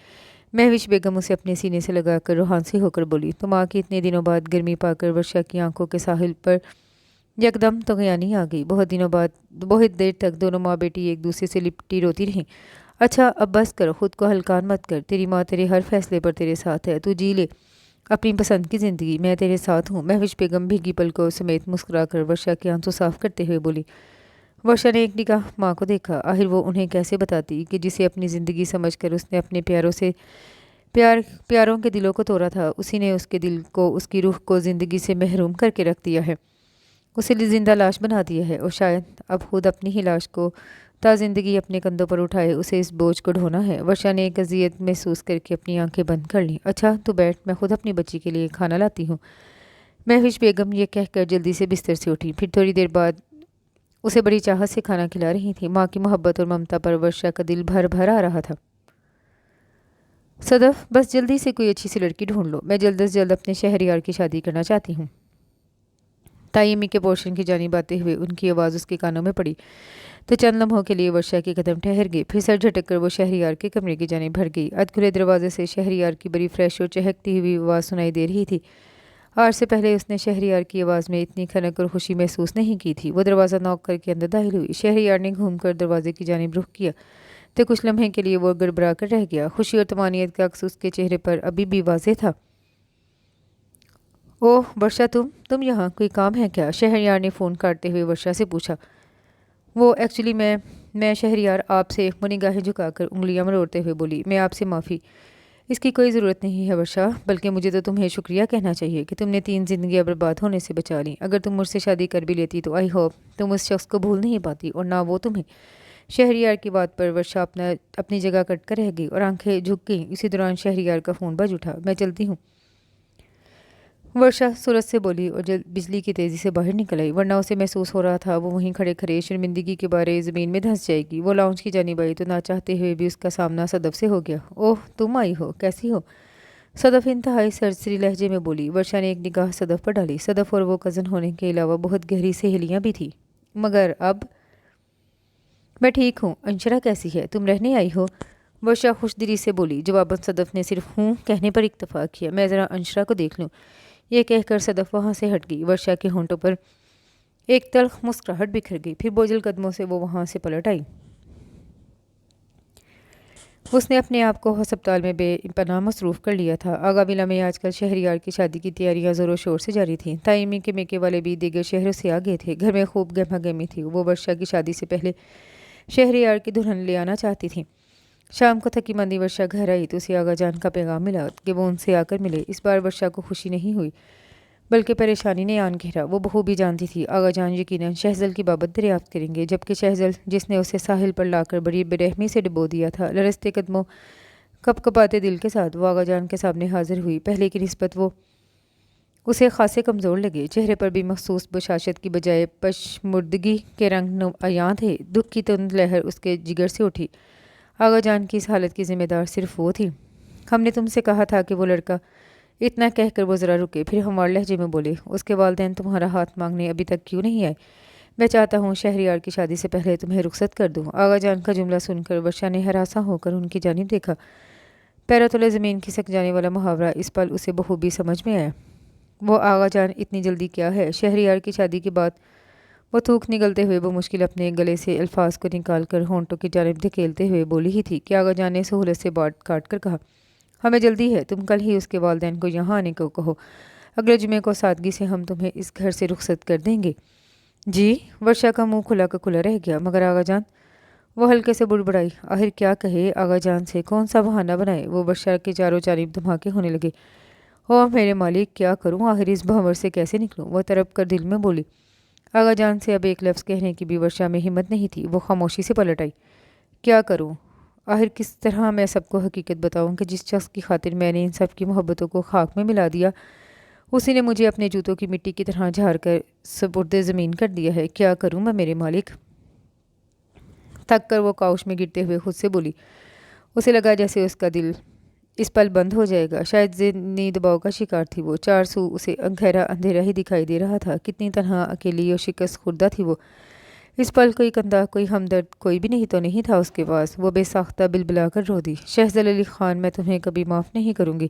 महविश बेगम उसे अपने सीने से लगाकर रूहानसी होकर बोली। तो माँ की इतने दिनों बाद गर्मी पाकर वर्षा की आंखों के साहिल पर यकदम तो गयानी आ गई। बहुत दिनों बाद बहुत देर तक दोनों माँ बेटी एक दूसरे से लिपटी रोती रहीं। अच्छा अब बस कर, खुद को हल्कान मत कर। तेरी माँ तेरे हर फैसले पर तेरे साथ है। तू जी ले अपनी पसंद की ज़िंदगी, मैं तेरे साथ हूँ। महविश बेगम भीगी पलकों समेत मुस्कुराकर वर्षा के आंसू साफ करते हुए बोली। वर्षा ने एक निगाह माँ को देखा। आखिर वो उन्हें कैसे बताती कि जिसे अपनी ज़िंदगी समझकर उसने अपने प्यारों के दिलों को तोड़ा था, उसी ने उसके दिल को, उसकी रूह को ज़िंदगी से महरूम करके रख दिया है, उसे जिंदा लाश बना दिया है। और शायद अब खुद अपनी ही लाश को ज़िंदगी अपने कंधों पर उठाए उसे इस बोझ को ढोना है। वर्षा ने एक अजियत महसूस करके अपनी आंखें बंद कर लीं। अच्छा तू बैठ, मैं खुद अपनी बच्ची के लिए खाना लाती हूँ। महविश बेगम ये कहकर जल्दी से बिस्तर से उठी। फिर थोड़ी देर बाद उसे बड़ी चाहत से खाना खिला रही थी। माँ की मोहब्बत और ममता पर वर्षा का दिल भर भर आ रहा था। सदफ, बस जल्दी से कोई अच्छी सी लड़की ढूंढ लो, मैं जल्द से जल्द अपने शहरयार की शादी करना चाहती हूँ। ताई अम्मी के पोर्शन की जानिब आते हुए उनकी आवाज़ उसके कानों में पड़ी तो चंद लम्हों के लिए वर्षा के कदम ठहर गए। फिर सर झटक कर वो शहरयार के कमरे की जानिब भर गई। अधखुले दरवाजे से शहरयार की बड़ी फ्रेश और चहकती हुई आवाज़ सुनाई दे रही थी। आज से पहले उसने शहरयार की आवाज़ में इतनी खनक और खुशी महसूस नहीं की थी। वो दरवाज़ा नॉक करके अंदर दाखिल हुई। शहरयार ने घूमकर दरवाजे की जानिब रुख किया तो कुछ लम्हे के लिए वो गड़बड़ा कर रह गया। खुशी और तमानियत का अक्स उसके चेहरे पर अभी भी वाज़ेह था। ओह वर्षा, तुम यहाँ, कोई काम है क्या? शहरयार ने फ़ोन काटते हुए वर्षा से पूछा। वो एक्चुअली मैं शहरयार आपसे, वो निगाहें झुकाकर उंगलियां मरोड़ते हुए बोली। मैं आपसे माफ़ी, इसकी कोई ज़रूरत नहीं है वर्षा, बल्कि मुझे तो तुम्हें शुक्रिया कहना चाहिए कि तुमने 3 जिंदगियां बर्बाद होने से बचा ली। अगर तुम मुझसे शादी कर भी लेती तो आई होप तुम उस शख्स को भूल नहीं पाती और ना वो तुम्हें। शहरयार की बात पर वर्षा अपनी जगह कट कर रह गई और आंखें झुक गईं। इसी दौरान शहरयार का फ़ोन बज उठा। मैं चलती हूँ, वर्षा सूरज से बोली और जल्द बिजली की तेज़ी से बाहर निकल आई। वरना उसे महसूस हो रहा था वो वहीं खड़े खड़े शर्मिंदगी के बारे ज़मीन में धंस जाएगी। वो लाउंज की जानिब आई तो ना चाहते हुए भी उसका सामना सदफ से हो गया। ओह तुम आई हो, कैसी हो? सदफ इंतहाई सरसरी लहजे में बोली। वर्षा ने एक निगाह सदफ पर डाली। सदफ और वो कज़न होने के अलावा बहुत गहरी सहेलियाँ भी थी, मगर अब मैं ठीक हूँ। अंशरा कैसी है? तुम रहने आई हो? वर्षा खुशदिली से बोली। जवाबन सदफ ने सिर्फ हूँ कहने पर इक्तफा किया। मैं ज़रा अंशरा को देख लूँ, ये कहकर सदफ वहाँ से हट गई। वर्षा के होंठों पर एक तल्ख मुस्कुराहट बिखर गई। फिर बोझल कदमों से वो वहाँ से पलट आई। उसने अपने आप को अस्पताल में बेपनाह मसरूफ़ कर लिया था। आगा विला में आजकल शहरयार की शादी की तैयारियां ज़ोरों शोर से जारी थीं। ताइमी के मेके वाले भी दीगर शहरों से आ गए थे। घर में खूब गहमा गहमी थी। वो वर्षा की शादी से पहले शहरयार की दुल्हन ले आना चाहती थी। शाम को थकी मंदी वर्षा घर आई तो उसे आगा जान का पैगाम मिला कि वो उनसे आकर मिले। इस बार वर्षा को खुशी नहीं हुई बल्कि परेशानी ने आन घेरा। वो बखूबी जानती थी आगा जान यकीनन शहज़ल की बाबत दरियाफ्त करेंगे, जबकि शहज़ल जिसने उसे साहिल पर लाकर बड़ी बेरहमी से डुबो दिया था, लरसते कदमों कपकपाते दिल के साथ वो आगा जान के सामने हाजिर हुई। पहले की निस्बत वो उसे खासे कमज़ोर लगे। चेहरे पर भी मखसूस बशाशत की बजाय पशमुर्दगी के रंग अयां थे। दुख की तुंद लहर उसके जिगर से उठी। आगा जान की इस हालत की जिम्मेदार सिर्फ वो थी। हमने तुमसे कहा था कि वो लड़का, इतना कहकर वो ज़रा रुके, फिर हमार लहजे में बोले, उसके वालिदैन तुम्हारा हाथ मांगने अभी तक क्यों नहीं आए? मैं चाहता हूँ शहरयार की शादी से पहले तुम्हें रुखसत कर दूँ। आगा जान का जुमला सुनकर वर्षा ने हरासा होकर उनकी जानिब देखा। पैरों तले ज़मीन खिसक जाने वाला मुहावरा इस पल उसे बखूबी समझ में आया। वो आगा जान, इतनी जल्दी क्या है? शहरयार की शादी के बाद वो थूक निगलते हुए वो मुश्किल अपने गले से अल्फाज को निकाल कर होंठों की जानिब धकेलते हुए बोली ही थी कि आगा जान ने सहूलत से बाट काट कर कहा, हमें जल्दी है, तुम कल ही उसके वालिदैन को यहाँ आने को कहो। अगले जुमे को सादगी से हम तुम्हें इस घर से रुखसत कर देंगे। जी? वर्षा का मुंह खुला का खुला रह गया। मगर आगा जान, वो हल्के से बुड़बड़ाई। आखिर क्या कहे आगा जान से, कौन सा बहाना बनाए? वो वर्षा के चारों जानिब धमाके होने लगे। ओह मेरे मालिक, क्या करूँ? आखिर इस भंवर से कैसे निकलूँ? वह तड़प कर दिल में बोली। आगा जान से अब एक लफ्ज़ कहने की भी वर्षा में हिम्मत नहीं थी। वो खामोशी से पलट आई। क्या करूँ? आखिर किस तरह मैं सबको हकीकत बताऊं कि जिस शख्स की खातिर मैंने इन सब की मोहब्बतों को खाक में मिला दिया, उसी ने मुझे अपने जूतों की मिट्टी की तरह झाड़ कर सुपुर्दे ज़मीन कर दिया है। क्या करूं मैं मेरे मालिक? थक कर वो काउच में गिरते हुए खुद से बोली। उसे लगा जैसे उसका दिल इस पल बंद हो जाएगा। शायद ज़हनी दबाव का शिकार थी वो। चार सू उसे गहरा अंधेरा ही दिखाई दे रहा था। कितनी तन्हा, अकेली और शिकस्त खुर्दा थी वो। इस पल कोई कंधा, कोई हमदर्द, कोई भी नहीं था उसके पास। वो बेसाख्ता बिलबिलाकर रो दी, शहज़ल अली ख़ान, मैं तुम्हें कभी माफ़ नहीं करूँगी।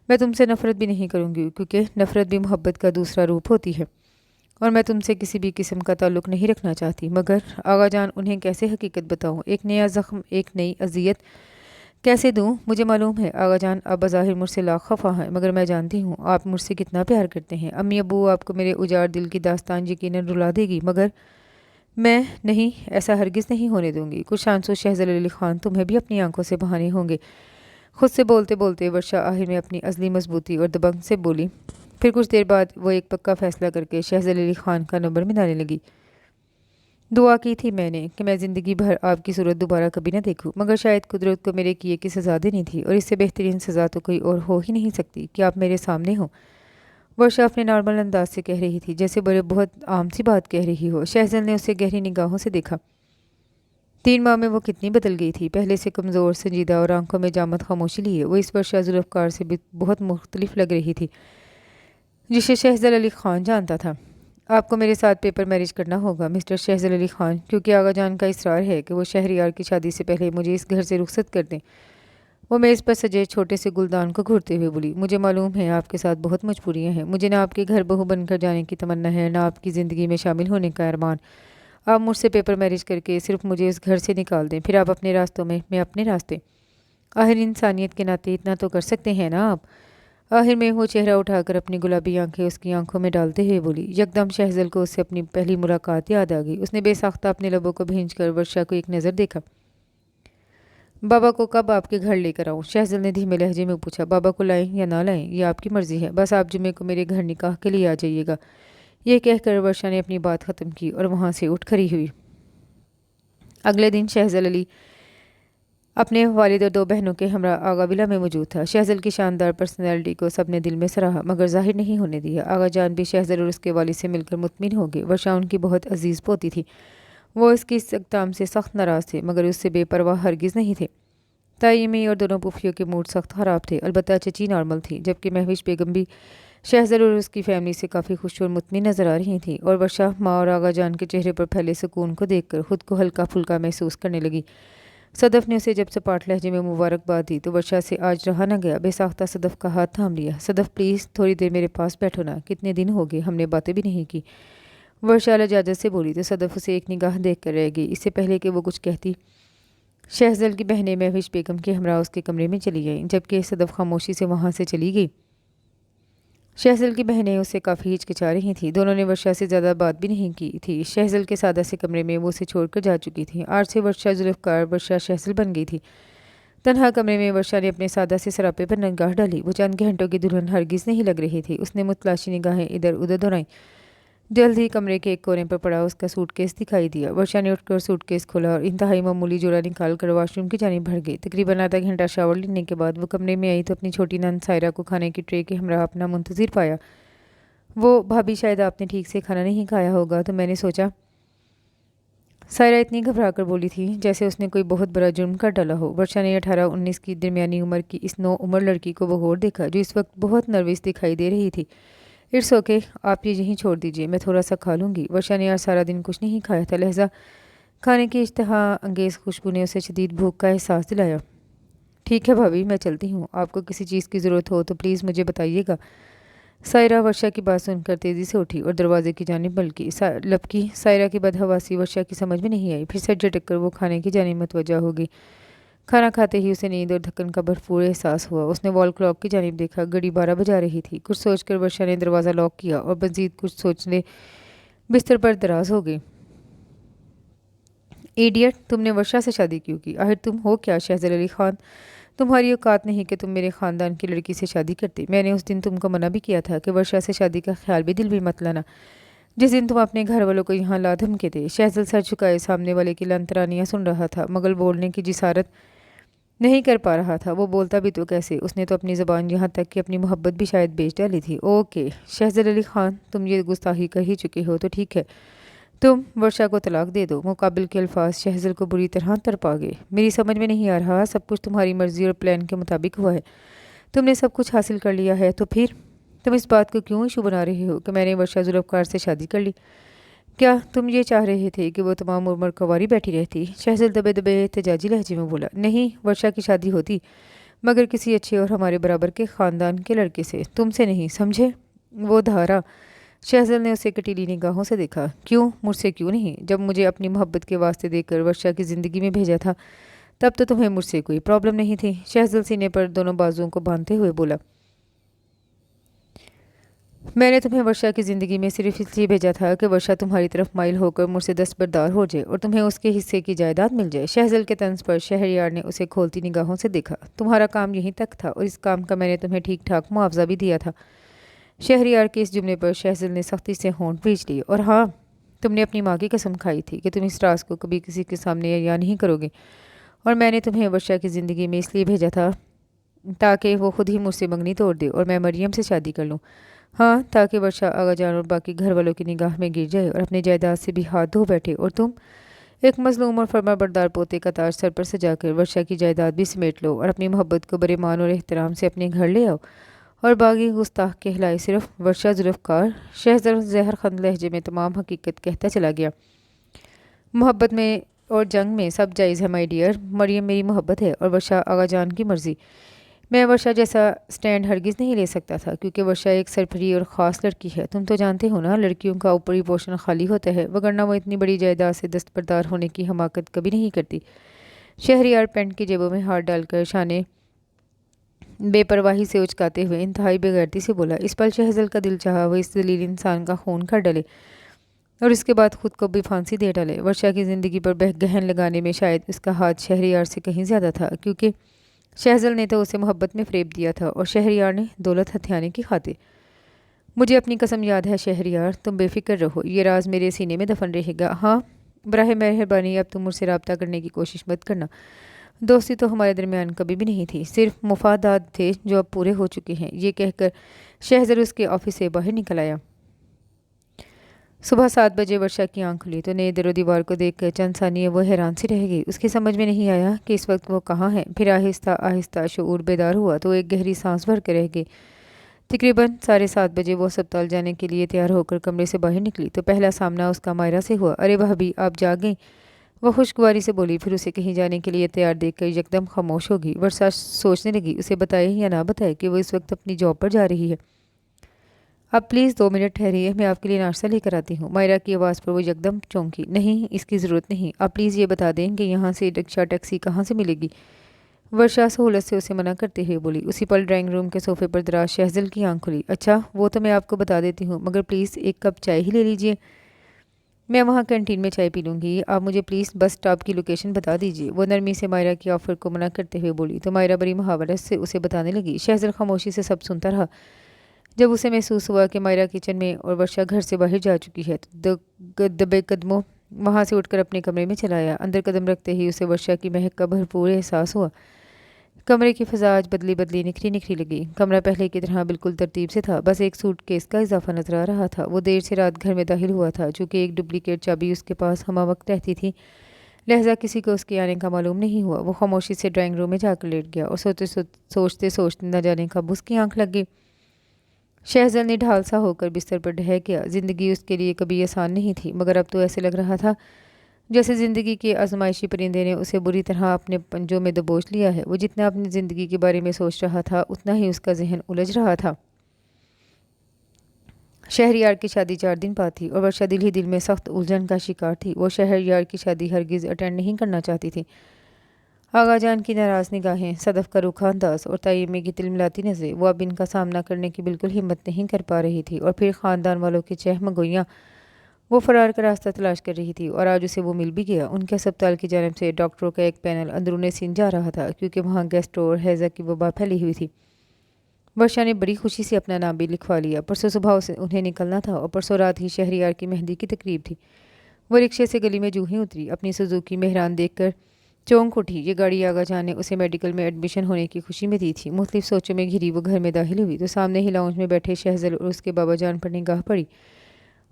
मैं तुमसे नफ़रत भी नहीं करूँगी, क्योंकि नफ़रत भी मोहब्बत का दूसरा रूप होती है, और मैं तुमसे किसी भी किस्म का ताल्लुक़ नहीं रखना चाहती। मगर आगा जान, उन्हें कैसे हकीकत बताऊँ? एक नया ज़ख्म, एक नई अजियत कैसे दूँ? मुझे मालूम है आगा जान, आप बज़ाहिर मुझसे लाख खफा हैं, मगर मैं जानती हूँ आप मुझसे कितना प्यार करते हैं। अम्मी अबू, आपको मेरे उजाड़ दिल की दास्तान यकीनन रुला देगी, मगर मैं नहीं, ऐसा हरगिज़ नहीं होने दूंगी। कुछ आंसू शहज़ल अली ख़ान, तुम्हें भी अपनी आंखों से बहाने होंगे। खुद से बोलते बोलते वर्षा आखिर में अपनी अज़ली मजबूती और दबंग से बोली। फिर कुछ देर बाद वो एक पक्का फ़ैसला करके शहज़ल अली ख़ान का नंबर मिलाने लगी। दुआ की थी मैंने कि मैं ज़िंदगी भर आपकी सूरत दोबारा कभी ना देखूं, मगर शायद कुदरत को मेरे किए की सज़ा देनी थी, और इससे बेहतरीन सज़ा तो कोई और हो ही नहीं सकती कि आप मेरे सामने हो। वर्षा अपने नॉर्मल अंदाज से कह रही थी, जैसे बड़े बहुत आम सी बात कह रही हो। शहज़ल ने उसे गहरी निगाहों से देखा। 3 माह में वो कितनी बदल गई थी। पहले से कमज़ोर, संजीदा और आंखों में जामद खामोशी लिए वो इस वर्षा जुल्फ़कार से भी बहुत मुख्तलिफ लग रही थी, जिसे शहज़ल अली ख़ान जानता था। आपको मेरे साथ पेपर मैरिज करना होगा मिस्टर शहज़ल अली ख़ान, क्योंकि आगा जान का इसरार है कि वो शहरयार की शादी से पहले मुझे इस घर से रुखसत कर दें। वो मेज़ पर सजे छोटे से गुलदान को घूरते हुए बोली, मुझे मालूम है आपके साथ बहुत मजबूरियां हैं। मुझे ना आपके घर बहू बनकर जाने की तमन्ना है, ना आपकी ज़िंदगी में शामिल होने का अरमान। आप मुझसे पेपर मैरिज करके सिर्फ मुझे इस घर से निकाल दें, फिर आप अपने रास्तों में, मैं अपने रास्ते। आखिर इंसानियत के नाते इतना तो कर सकते हैं ना आप। आखिर में वो चेहरा उठाकर अपनी गुलाबी आंखें उसकी आंखों में डालते हुए बोली। यकदम शहज़ल को उससे अपनी पहली मुलाकात याद आ गई। उसने बेसाख्ता अपने लबों को भींच कर वर्षा को एक नज़र देखा। बाबा को कब आपके घर लेकर आऊँ? शहज़ल ने धीमे लहजे में पूछा। बाबा को लाएं या ना लाएं, ये आपकी मर्ज़ी है। बस आप जुम्मे को मेरे घर निकाह के लिए आ जाइएगा। यह कहकर वर्षा ने अपनी बात ख़त्म की और वहाँ से उठ खड़ी हुई। अगले दिन शहज़ल अली अपने वालिद और 2 बहनों के हमरा आगा विला में मौजूद था। शहज़ल की शानदार पर्सनैलिटी को सबने दिल में सराहा, मगर ज़ाहिर नहीं होने दिया। आगा जान भी शहज़ल और उसके वालिद से मिलकर मुतमिन हो गए। वर्षा उनकी बहुत अजीज़ पोती थी। वो इसकी इस इक़दाम से सख्त नाराज़ थे, मगर उससे बेपरवाह हरगिज़ नहीं थे। तायमी और दोनों पुफियों के मूड सख्त ख़राब थे। अलबत्ता चची नॉर्मल थी, जबकि महविश बेगम भी शहज़ल और उसकी फैमिली से काफ़ी खुश और मुतमिन नज़र आ रही थी। और वर्षा माँ और आगा जान के चेहरे पर फैले सुकून को देखकर खुद को हल्का फुल्का महसूस करने लगी। सदफ़ ने उसे जब सपाट लहजे में मुबारकबाद दी तो वर्षा से आज रहा न गया। बेसाख्ता सदफ़ का हाथ थाम लिया। सदफ़ प्लीज़ थोड़ी देर मेरे पास बैठो ना, कितने दिन हो गए हमने बातें भी नहीं की। वर्षा लजाजत से बोली तो सदफ़ उसे एक निगाह देख कर रह गई। इससे पहले कि वो कुछ कहती, शहज़ल की बहनें महविश बेगम के हमरा उसके कमरे में चली गईं, जबकि सदफ़ खामोशी से वहाँ से चली गई। शहज़ल की बहनें उससे काफ़ी हिचकिचा रही थीं। दोनों ने वर्षा से ज़्यादा बात भी नहीं की थी। शहज़ल के सादा से कमरे में वो उसे छोड़कर जा चुकी थी। आज से वर्षा जुल्फ़कार वर्षा शहज़ल बन गई थी। तन्हा कमरे में वर्षा ने अपने सादा से सरापे पर निगाह डाली। वो चंद घंटों की दुल्हन हरगिज़ नहीं लग रही थी। उसने मुतलाशी निगाहें इधर उधर दौड़ाईं। जल्द ही कमरे के एक कोने पर पड़ा उसका सूटकेस दिखाई दिया। वर्षा ने उठकर सूटकेस खोला और इंतहाई मामूली जोड़ा निकाल कर वाशरूम की जानिब बढ़ गई। तकरीबन आधा घंटा शावर लेने के बाद वो कमरे में आई तो अपनी छोटी नंद सायरा को खाने की ट्रे के हमरा अपना मुंतज़िर पाया। वो, भाभी शायद आपने ठीक से खाना नहीं खाया होगा, तो मैंने सोचा। सायरा इतनी घबरा कर बोली थी जैसे उसने कोई बहुत बड़ा जुर्म कर डाला हो। वर्षा ने 18-19 की दरमियानी उम्र की इस नौ उम्र लड़की को बगौर देखा, जो इस वक्त बहुत नर्वस दिखाई दे रही थी। इट्स ओके, आप ये यहीं छोड़ दीजिए, मैं थोड़ा सा खा लूँगी। वर्षा ने आज सारा दिन कुछ नहीं खाया था, लिहाजा खाने की इश्तहा अंगेज़ खुशबू ने उसे शदीद भूख का एहसास दिलाया। ठीक है भाभी, मैं चलती हूँ। आपको किसी चीज़ की ज़रूरत हो तो प्लीज़ मुझे बताइएगा। सायरा वर्षा की बात सुनकर तेज़ी से उठी और दरवाजे की जानिब लपकी। सायरा की बदहवासी वर्षा की समझ में नहीं आई। फिर सर झटक कर वो खाने की जानिब मुतवज्जा हो गई। खाना खाते ही उसे नींद और थकन का भरपूर एहसास हुआ। उसने वॉल क्लॉक की जानिब देखा। घड़ी 12 बजा रही थी। कुछ सोचकर वर्षा ने दरवाज़ा लॉक किया और मज़ीद कुछ सोचने बिस्तर पर दराज हो गई। इडियट, तुमने वर्षा से शादी क्यों की? आखिर तुम हो क्या शहज़ल अली ख़ान? तुम्हारी औकात नहीं कि तुम मेरे ख़ानदान की लड़की से शादी करती। मैंने उस दिन तुमको मना भी किया था कि वर्षा से शादी का ख्याल भी दिल भी मत लाना, जिस दिन तुम अपने घर वालों को यहाँ ला धमके थे। शहज़ल सर झुकाए सामने वाले की लंतरानियाँ सुन रहा था, मगर बोलने की जिसारत नहीं कर पा रहा था। वो बोलता भी तो कैसे? उसने तो अपनी ज़बान यहाँ तक कि अपनी मोहब्बत भी शायद बेच डाली थी। ओके शहज़ल अली ख़ान, तुम ये गुस्ताखी कर ही चुके हो तो ठीक है, तुम वर्षा को तलाक दे दो। मुकाबिल के अल्फाज शहज़ल को बुरी तरह तड़पा गए। मेरी समझ में नहीं आ रहा, सब कुछ तुम्हारी मर्जी और प्लान के मुताबिक हुआ है। तुमने सब कुछ हासिल कर लिया है तो फिर तुम इस बात को क्यों इशू बना रहे हो कि मैंने वर्षा जुल्फ़कार से शादी कर ली? क्या तुम ये चाह रहे थे कि वो तमाम उम्र कुंवारी बैठी रहती? शहज़ल दबे दबे एहतजाजी लहजे में बोला। नहीं, वर्षा की शादी होती, मगर किसी अच्छे और हमारे बराबर के ख़ानदान के लड़के से, तुमसे नहीं, समझे? वो धारा। शहज़ल ने उसे कटीली निगाहों से देखा। क्यों? मुझसे क्यों नहीं? जब मुझे अपनी मोहब्बत के वास्ते देकर वर्षा की ज़िंदगी में भेजा था तब तो तुम्हें मुझसे कोई प्रॉब्लम नहीं थी। शहज़ल सीने पर दोनों बाजुओं को बांधते हुए बोला। मैंने तुम्हें वर्षा की ज़िंदगी में सिर्फ इसलिए भेजा था कि वर्षा तुम्हारी तरफ माइल होकर मुझसे दस्तबरदार हो जाए और तुम्हें उसके हिस्से की जायदाद मिल जाए। शहज़ल के तंज पर शहरयार ने उसे खोलती निगाहों से देखा। तुम्हारा काम यहीं तक था और इस काम का मैंने तुम्हें ठीक ठाक मुआवजा भी दिया था। शहरयार के इस जुमले पर शहज़ल ने सख्ती से होंठ भींच ली। और हाँ, तुमने अपनी माँ की कसम खाई थी कि तुम इस राज को कभी किसी के सामने या नहीं करोगे, और मैंने तुम्हें वर्षा की ज़िंदगी में इसलिए भेजा था ताकि वो खुद ही मुझसे मंगनी तोड़ दे और मैं मरियम से शादी कर लूँ। हाँ, ताकि वर्षा आगा जान और बाकी घर वालों की निगाह में गिर जाए और अपनी जायदाद से भी हाथ धो बैठे, और तुम एक मजलूम और फर्माबरदार पोते का ताज सर पर सजाकर वर्षा की जायदाद भी समेट लो और अपनी मोहब्बत को बड़े मान और एहतराम से अपने घर ले आओ। और बागी गुस्ताख कहलाए सिर्फ वर्षा जुल्फ़कार। शहज़ल जहर खंद लहजे में तमाम हकीकत कहता चला गया। मोहब्बत में और जंग में सब जायज़ है माय डियर। मरियम मेरी मोहब्बत है और वर्षा आगा जान की मर्ज़ी। मैं वर्षा जैसा स्टैंड हरगिज़ नहीं ले सकता था, क्योंकि वर्षा एक सरफरी और ख़ास लड़की है। तुम तो जानते हो ना, लड़कियों का ऊपरी पोर्शन खाली होता है, वगरना वो इतनी बड़ी जायदाद से दस्तबरदार होने की हमाकत कभी नहीं करती। शहरयार पेंट की जेबों में हाथ डालकर शाने बेपरवाही से उचकाते हुए इंतहाई बेगैरती से बोला। इस पल शहज़ल का दिल चाहा वो इस दलील इंसान का खून कर डले और इसके बाद खुद को भी फांसी दे डाले। वर्षा की ज़िंदगी पर गहन लगाने में शायद इसका हाथ शहरयार से कहीं ज़्यादा था, क्योंकि शहज़ल ने तो उसे मोहब्बत में फ़रेब दिया था और शहरयार ने दौलत हथियाने की खातिर। मुझे अपनी कसम याद है शहरयार, तुम बेफिक्र रहो, ये राज मेरे सीने में दफन रहेगा। हाँ, बराह मेहरबानी अब तुम मुझसे रब्ता करने की कोशिश मत करना। दोस्ती तो हमारे दरमियान कभी भी नहीं थी, सिर्फ मुफादात थे जो अब पूरे हो चुके हैं। ये कहकर शहज़ल उसके ऑफिस से बाहर निकल आया। सुबह 7 बजे वर्षा की आंख खुली तो नए दरो दीवार को देखकर चंद सानिये वो हैरान सी रह गई। उसकी समझ में नहीं आया कि इस वक्त वो कहाँ है। फिर आहिस्ता आहिस्ता शऊर बेदार हुआ तो एक गहरी सांस भर के रह गई। तकरीबन 7:30 बजे वो अस्पताल जाने के लिए तैयार होकर कमरे से बाहर निकली तो पहला सामना उसका मायरा से हुआ। अरे भाभी, आप जाग गई? वह खुशगवारी से बोली, फिर उसे कहीं जाने के लिए तैयार देखकर यकदम खामोश होगी। वर्षा सोचने लगी, उसे बताए या ना बताए कि वो इस वक्त अपनी जॉब पर जा रही है। आप प्लीज़ 2 मिनट ठहरिए, मैं आपके लिए नाश्ता लेकर आती हूँ। मायरा की आवाज़ पर वो यकदम चौंकी। नहीं, इसकी ज़रूरत नहीं, आप प्लीज़ ये बता दें कि यहाँ से रिक्शा टैक्सी कहाँ से मिलेगी? वर्षा सहूलत से उसे मना करते हुए बोली। उसी पल ड्राइंग रूम के सोफे पर दराज शहज़ल की आंख खुली। अच्छा, वो तो मैं आपको बता देती हूँ, मगर प्लीज़ एक कप चाय ही ले लीजिए। मैं वहाँ कैंटीन में चाय पी लूँगी, आप मुझे प्लीज़ बस स्टॉप की लोकेशन बता दीजिए। वो नरमी से मायरा की ऑफ़र को मना करते हुए बोली तो मायरा बड़ी मुहावरत से उसे बताने लगी। शहज़ल खामोशी से सब सुनता रहा। जब उसे महसूस हुआ कि मायरा किचन में और वर्षा घर से बाहर जा चुकी है तो दबे कदमों वहाँ से उठकर अपने कमरे में चला आया। अंदर कदम रखते ही उसे वर्षा की महक का भरपूर एहसास हुआ। कमरे की फ़ज़ा आज बदली बदली निखरी निखरी लगी। कमरा पहले की तरह बिल्कुल तरतीब से था, बस एक सूटकेस का इजाफा नजर आ रहा था। वो देर से रात घर में दाखिल हुआ था। चूँकि एक डुप्लीकेट चाबी उसके पास हमा वक्त रहती थी, लिहाजा किसी को उसके आने का मालूम नहीं हुआ। वो खामोशी से ड्राइंग रूम में जाकर लेट गया और सोचते सोचते न जाने कब उसकी आंख लग गई। शहज़ल ने ढाल सा होकर बिस्तर पर ढह गया। ज़िंदगी उसके लिए कभी आसान नहीं थी, मगर अब तो ऐसे लग रहा था जैसे ज़िंदगी के आजमाइशी परिंदे ने उसे बुरी तरह अपने पंजों में दबोच लिया है। वो जितना अपनी ज़िंदगी के बारे में सोच रहा था उतना ही उसका जहन उलझ रहा था। शहरयार की शादी 4 दिन बाद थी और वर्षा दिल ही दिल में सख्त उलझन का शिकार थी। वो शहरयार की शादी हरगिज़ अटेंड नहीं करना चाहती थी। आगा जान की नाराज़ निगाहें, सदफ़ का रूखा अंदाज़ और तायम्मे की तिलमिलाती नज़रें, वो अब इनका सामना करने की बिल्कुल हिम्मत नहीं कर पा रही थी। और फिर ख़ानदान वालों की चहमगोइयाँ, वो फ़रार का रास्ता तलाश कर रही थी और आज उसे वो मिल भी गया। उनके अस्पताल की जानिब से डॉक्टरों का एक पैनल अंदरूनी सिंध जा रहा था, क्योंकि वहाँ गैस्ट्रो और हैज़ा की वबा फैली हुई थी। वर्षा ने बड़ी खुशी से अपना नाम भी लिखवा लिया। परसों सुबह उसे उन्हें निकलना था और परसों रात ही शहरयार की मेहंदी की तकरीब थी। वो रिक्शे से गली में जूं ही उतरी, अपनी सुजुकी मेहरान देखकर चौंक उठी। ये गाड़ी आगा जान ने उसे मेडिकल में एडमिशन होने की खुशी में दी थी। मुख्तलिफ सोचों में घिरी वो घर में दाखिल हुई तो सामने ही लाउंज में बैठे शहज़ल और उसके बाबा जान पर निगाह पड़ी।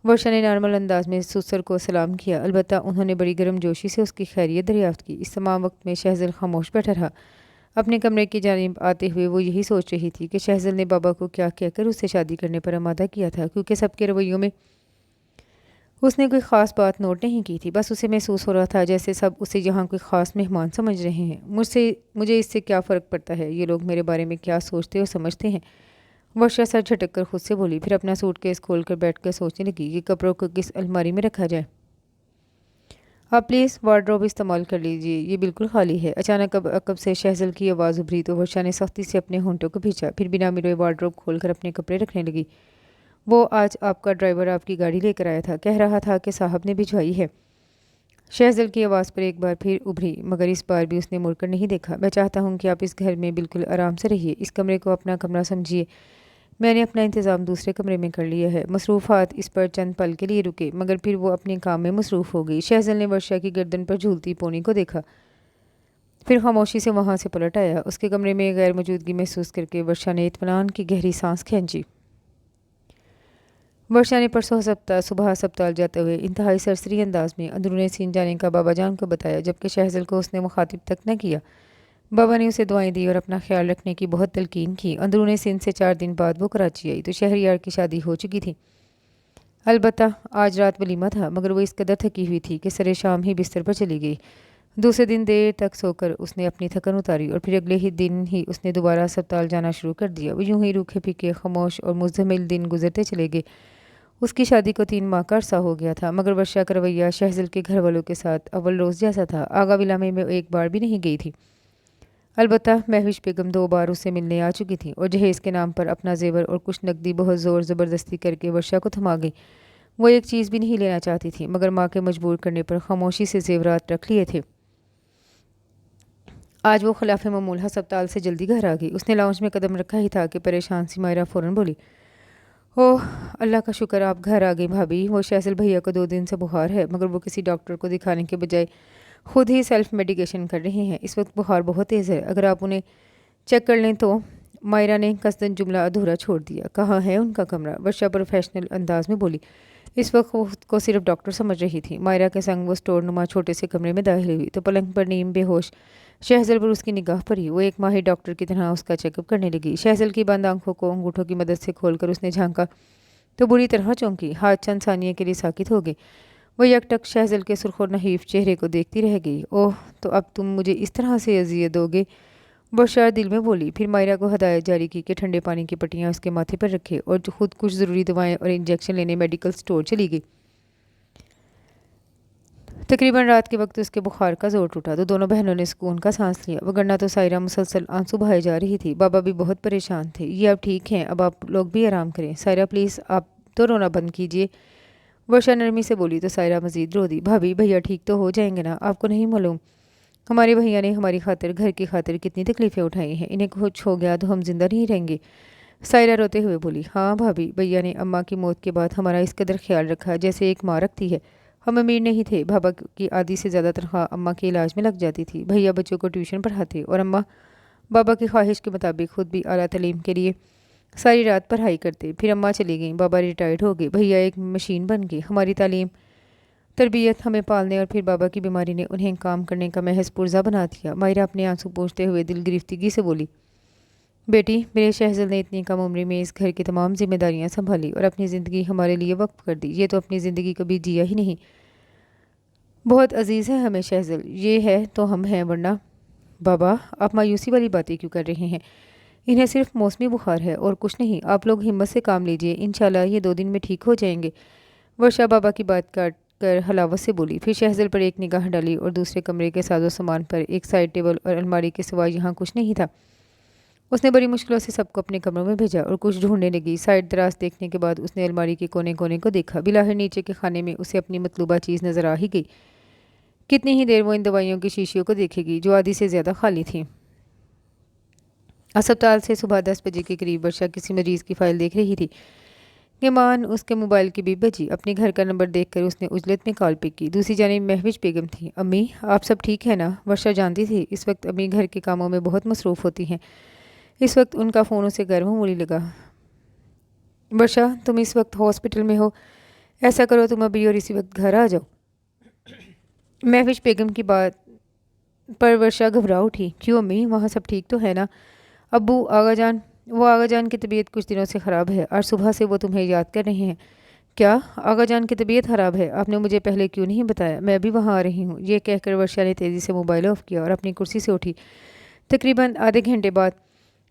वर्षा ने नॉर्मल अंदाज में सुसर को सलाम किया। अलबत्ता उन्होंने बड़ी गर्मजोशी से उसकी खैरियत दरियाफ्त की। इस तमाम वक्त में शहज़ल खामोश बैठा रहा। अपने कमरे की जानिब आते हुए वो यही सोच रही थी कि शहज़ल ने बाबा को क्या कहकर उससे शादी करने पर आमादा किया था, क्योंकि सबके रवैयों में उसने कोई ख़ास बात नोट नहीं की थी। बस उसे महसूस हो रहा था जैसे सब उसे यहाँ कोई ख़ास मेहमान समझ रहे हैं। मुझे इससे क्या फ़र्क पड़ता है, ये लोग मेरे बारे में क्या सोचते और समझते हैं। वर्षा सर झटक कर खुद से बोली, फिर अपना सूटकेस खोल कर बैठ कर सोचने लगी कि कपड़ों को किस अलमारी में रखा जाए। आप प्लीज़ वार्डरोब इस्तेमाल कर लीजिए, ये बिल्कुल खाली है। अचानक अकब से शहज़ल की आवाज़ उभरी तो वर्षा ने सख्ती से अपने होंठों को खींचा, फिर बिना मिलोए वार्डरोब खोलकर अपने कपड़े रखने लगी। वो आज आपका ड्राइवर आपकी गाड़ी लेकर आया था, कह रहा था कि साहब ने भिजवाई है। शहज़ल की आवाज़ पर एक बार फिर उभरी, मगर इस बार भी उसने मुड़कर नहीं देखा। मैं चाहता हूँ कि आप इस घर में बिल्कुल आराम से रहिए, इस कमरे को अपना कमरा समझिए। मैंने अपना इंतज़ाम दूसरे कमरे में कर लिया है। मसरूफ़ात इस पर चंद पल के लिए रुके, मगर फिर वो अपने काम में मसरूफ़ हो गई। शहज़ल ने वर्षा की गर्दन पर झूलती पोनी को देखा, फिर खामोशी से वहाँ से पलट आया। उसके कमरे में गैर मौजूदगी महसूस करके वर्षा ने इत्मीनान की गहरी सांस खींची। वर्षा ने परसों सुबह अस्पताल जाते हुए इंतहाई सरसरी अंदाज में अंदरूनी सीन जाने का बाबा जान को बताया, जबकि शहज़ल को उसने मुखातिब तक न किया। बाबा ने उसे दुआएं दी और अपना ख्याल रखने की बहुत तलकीन की। अंदरूनी सिंध से 4 दिन बाद वो कराची आई तो शहरयार की शादी हो चुकी थी। अलबत्ता आज रात वलीमा था, मगर वो इस कदर थकी हुई थी कि सरे शाम ही बिस्तर पर चली गई। दूसरे दिन देर तक सोकर उसने अपनी थकन उतारी और फिर अगले ही दिन ही उसने दोबारा अस्पताल जाना शुरू कर दिया। वो यूं ही रूखे फीके खामोश और मुज़म्मिल दिन गुजरते चले गए। उसकी शादी को 3 माह का अरसा हो गया था, मगर वर्षा का रवैया शहज़ल के घर वालों के साथ अव्वल रोज़ जैसा था। आगा विलामे में एक बार भी नहीं गई थी। अलबत्ता महविश बेगम 2 बार उससे मिलने आ चुकी थी और जहेज़ के नाम पर अपना जेवर और कुछ नकदी बहुत ज़ोर ज़बरदस्ती करके वर्षा को थमा गई। वो एक चीज़ भी नहीं लेना चाहती थी, मगर माँ के मजबूर करने पर खामोशी से जेवरात रख लिए थे। आज वो खिलाफ मामूल अस्पताल से जल्दी घर आ गई। उसने लाउंज में कदम रखा ही था कि परेशान सी मायरा फ़ौरन बोली, ओह अल्लाह का शुक्र आप घर आ गई भाभी। वो शहज़ल भैया को 2 दिन से बुखार है, मगर वो किसी डॉक्टर को दिखाने के बजाय खुद ही सेल्फ मेडिकेशन कर रहे हैं। इस वक्त बुखार बहुत तेज़ है, अगर आप उन्हें चेक कर लें तो। मायरा ने कसदन जुमला अधूरा छोड़ दिया। कहाँ है उनका कमरा? वर्षा प्रोफेशनल अंदाज में बोली। इस वक्त वो खुद को सिर्फ डॉक्टर समझ रही थी। मायरा के संग वो स्टोर नुमा छोटे से कमरे में दाखिल हुई तो पलंग पर नीम बेहोश शहज़ल पर उसकी निगाह पड़ी। वो एक माहिर डॉक्टर की तरह उसका चेकअप करने लगी। शहज़ल की बंद आंखों को अंगूठों की मदद से खोलकर उसने झांका तो बुरी तरह चौंकी। हाथ चंद सानिया के लिए साकित हो गए। वो यकटक शहज़ल के सुर्ख और नहीफ चेहरे को देखती रह गई। ओह तो अब तुम मुझे इस तरह से अजियत दोगे? वर्षा दिल में बोली। फिर मायरा को हदायत जारी की कि ठंडे पानी की पट्टियाँ उसके माथे पर रखे और खुद कुछ ज़रूरी दवाएं और इंजेक्शन लेने मेडिकल स्टोर चली गई। तकरीबन रात के वक्त उसके बुखार का जोर टूटा तो दोनों बहनों ने सुकून का सांस लिया, वगरना तो सायरा मुसलसल आंसू बहाए जा रही थी। बाबा भी बहुत परेशान थे। ये अब ठीक हैं, अब आप लोग भी आराम करें। सायरा प्लीज़ आप तो रोना बंद कीजिए, वर्षा नरमी से बोली तो सायरा मजीद रो दी। भाभी भैया ठीक तो हो जाएंगे ना? आपको नहीं मालूम हमारे भैया ने हमारी खातिर, घर की खातिर कितनी तकलीफ़ें उठाई हैं। इन्हें कुछ हो गया तो हम जिंदा नहीं रहेंगे। सायरा रोते हुए बोली, हाँ भाभी, भैया ने अम्मा की मौत के बाद हमारा इस कदर ख्याल रखा जैसे एक माँ रखती है। हम अमीर नहीं थे। बाबा की आधी से ज़्यादा तनख्वाह अम्मा के इलाज में लग जाती थी। भैया बच्चों को ट्यूशन पढ़ाते और अम्मा बाबा की ख्वाहिश के मुताबिक खुद भी आला तालीम के लिए सारी रात पढ़ाई करते। फिर अम्मा चली गई, बाबा रिटायर्ड हो गए, भैया एक मशीन बन गई। हमारी तालीम तरबियत हमें पालने और फिर बाबा की बीमारी ने उन्हें काम करने का महज पुर्जा बना दिया। मायरा अपने आंसू पोंछते हुए दिल गिरफ्तगी से बोली, बेटी मेरे शहज़ल ने इतनी कम उम्र में इस घर की तमाम जिम्मेदारियां संभाली और अपनी ज़िंदगी हमारे लिए वक्फ कर दी। ये तो अपनी ज़िंदगी कभी जिया ही नहीं। बहुत अजीज़ है हमें शहज़ल, ये है तो हम हैं, वरना। बाबा आप मायूसी वाली बातें क्यों कर रहे हैं? इन्हें सिर्फ मौसमी बुखार है और कुछ नहीं। आप लोग हिम्मत से काम लीजिए, इंशाल्लाह ये 2 दिन में ठीक हो जाएंगे। वर्षा बाबा की बात काट कर हलावत से बोली, फिर शहज़ल पर एक निगाह डाली और दूसरे कमरे के साजो सामान पर। एक साइड टेबल और अलमारी के सिवा यहाँ कुछ नहीं था। उसने बड़ी मुश्किलों से सबको अपने कमरों में भेजा और कुछ ढूंढने लगी। साइड दराज देखने के बाद उसने अलमारी के कोने कोने को देखा। बिलाहिर नीचे के खाने में उसे अपनी मतलूबा चीज़ नज़र आ ही गई। कितनी ही देर वो इन दवाइयों की शीशियों को देखेगी जो आधी से ज़्यादा खाली थी। अस्पताल से सुबह 10 बजे के करीब वर्षा किसी मरीज़ की फ़ाइल देख रही थी कि मान उसके मोबाइल की बीप बजी। अपने घर का नंबर देखकर उसने उजलत में कॉल पिक की। दूसरी जानिब महविश बेगम थी। अम्मी आप सब ठीक है ना? वर्षा जानती थी इस वक्त अम्मी घर के कामों में बहुत मसरूफ़ होती हैं। इस वक्त उनका फ़ोन उसे गैर मामूली लगा। वर्षा तुम इस वक्त हॉस्पिटल में हो? ऐसा करो तुम अभी और इसी वक्त घर आ जाओ। महविश बेगम की बात पर वर्षा घबरा उठी। क्यों अम्मी, वहाँ सब ठीक तो है ना? अब्बू, आगा जान, वो आगा जान की तबीयत कुछ दिनों से ख़राब है। आज सुबह से वो तुम्हें याद कर रहे हैं। क्या? आगा जान की तबीयत ख़राब है? आपने मुझे पहले क्यों नहीं बताया? मैं अभी वहाँ आ रही हूँ। ये कहकर वर्षा ने तेज़ी से मोबाइल ऑफ किया और अपनी कुर्सी से उठी। तकरीबन आधे घंटे बाद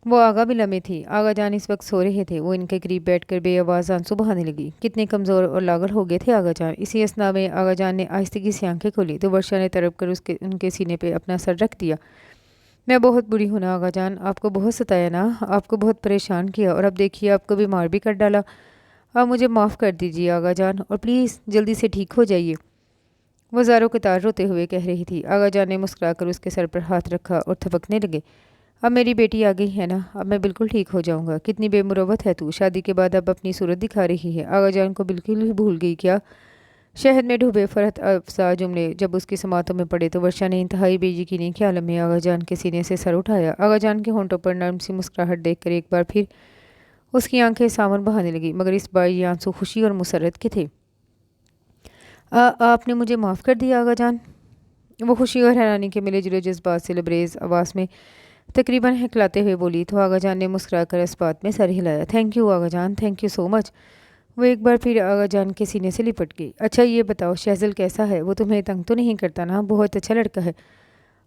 वो आगा बिला में थी। आगा जान इस वक्त सो रहे थे। वो इनके करीब बैठकर बेआवाज़ आंसू बहाने लगी। कितने कमज़ोर और लागल हो गए थे आगा जान। इसी असना में आगा जान ने आहिस्तगी से आंखें खोली तो वर्षा ने तड़प कर उसके उनके सीने पे अपना सर रख दिया। मैं बहुत बुरी हूँ ना आगा जान, आपको बहुत सताया ना, आपको बहुत परेशान किया और अब देखिए आपको बीमार भी कर डाला। आप मुझे माफ़ कर दीजिए आगा जान, और प्लीज़ जल्दी से ठीक हो जाइए। वो ज़ारों के तार रोते हुए कह रही थी। आगा जान ने मुस्कुराकर उसके सर पर हाथ रखा और थपकने लगे। अब मेरी बेटी आ गई है ना, अब मैं बिल्कुल ठीक हो जाऊंगा। कितनी बेमुरवत है तू, शादी के बाद अब अपनी सूरत दिखा रही है। आगा जान को बिल्कुल ही भूल गई क्या? शहद में डूबे फरहत अफसा जुमले जब उसकी समातों में पड़े तो वर्षा ने इंतहाई बेयकीनी के आलम में आगा जान के सीने से सर उठाया। आगा जान के होंठों पर नरम सी मुस्कुराहट देखकर एक बार फिर उसकी आंखें सावन बहाने लगी, मगर इस बार ये आंसू खुशी और मुसरत के थे। आपने मुझे माफ़ कर दिया आगा जान? वो खुशी और हैरानी के मिले जुले जज्बात से लबरेज आवाज़ में तकरीबन हकलाते हुए बोली तो आगा जान ने मुस्कुराकर इस बात में सर हिलाया। थैंक यू आगा जान, थैंक यू सो मच। वो एक बार फिर आगा जान के सीने से लिपट गई। अच्छा ये बताओ शहज़ल कैसा है? वो तुम्हें तंग तो नहीं करता ना? बहुत अच्छा लड़का है।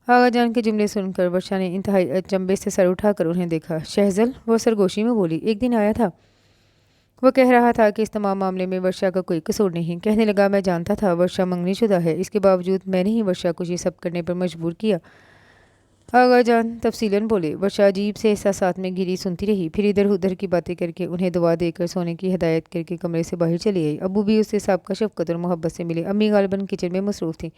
आगा जान के जुमले सुनकर वर्षा ने इंतहाई अचंभे से सर उठाकर उन्हें देखा। शहज़ल? वो सरगोशी में बोली। एक दिन आया था। वो कह रहा था कि इस तमाम मामले में वर्षा का कोई कसूर नहीं। कहने लगा मैं जानता था वर्षा मंगनीशुदा है, इसके बावजूद मैंने ही वर्षा को ये सब करने पर मजबूर किया। आगा जान तफसीलन बोले। वर्षा अजीब से एहसासात में घिरी सुनती रही, फिर इधर उधर की बातें करके उन्हें दुआ देकर सोने की हिदायत करके कमरे से बाहर चली आई। अबू भी उससे सबका शफकत और मोहब्बत से मिले। अम्मी गालिबन किचन में मसरूफ़ थी।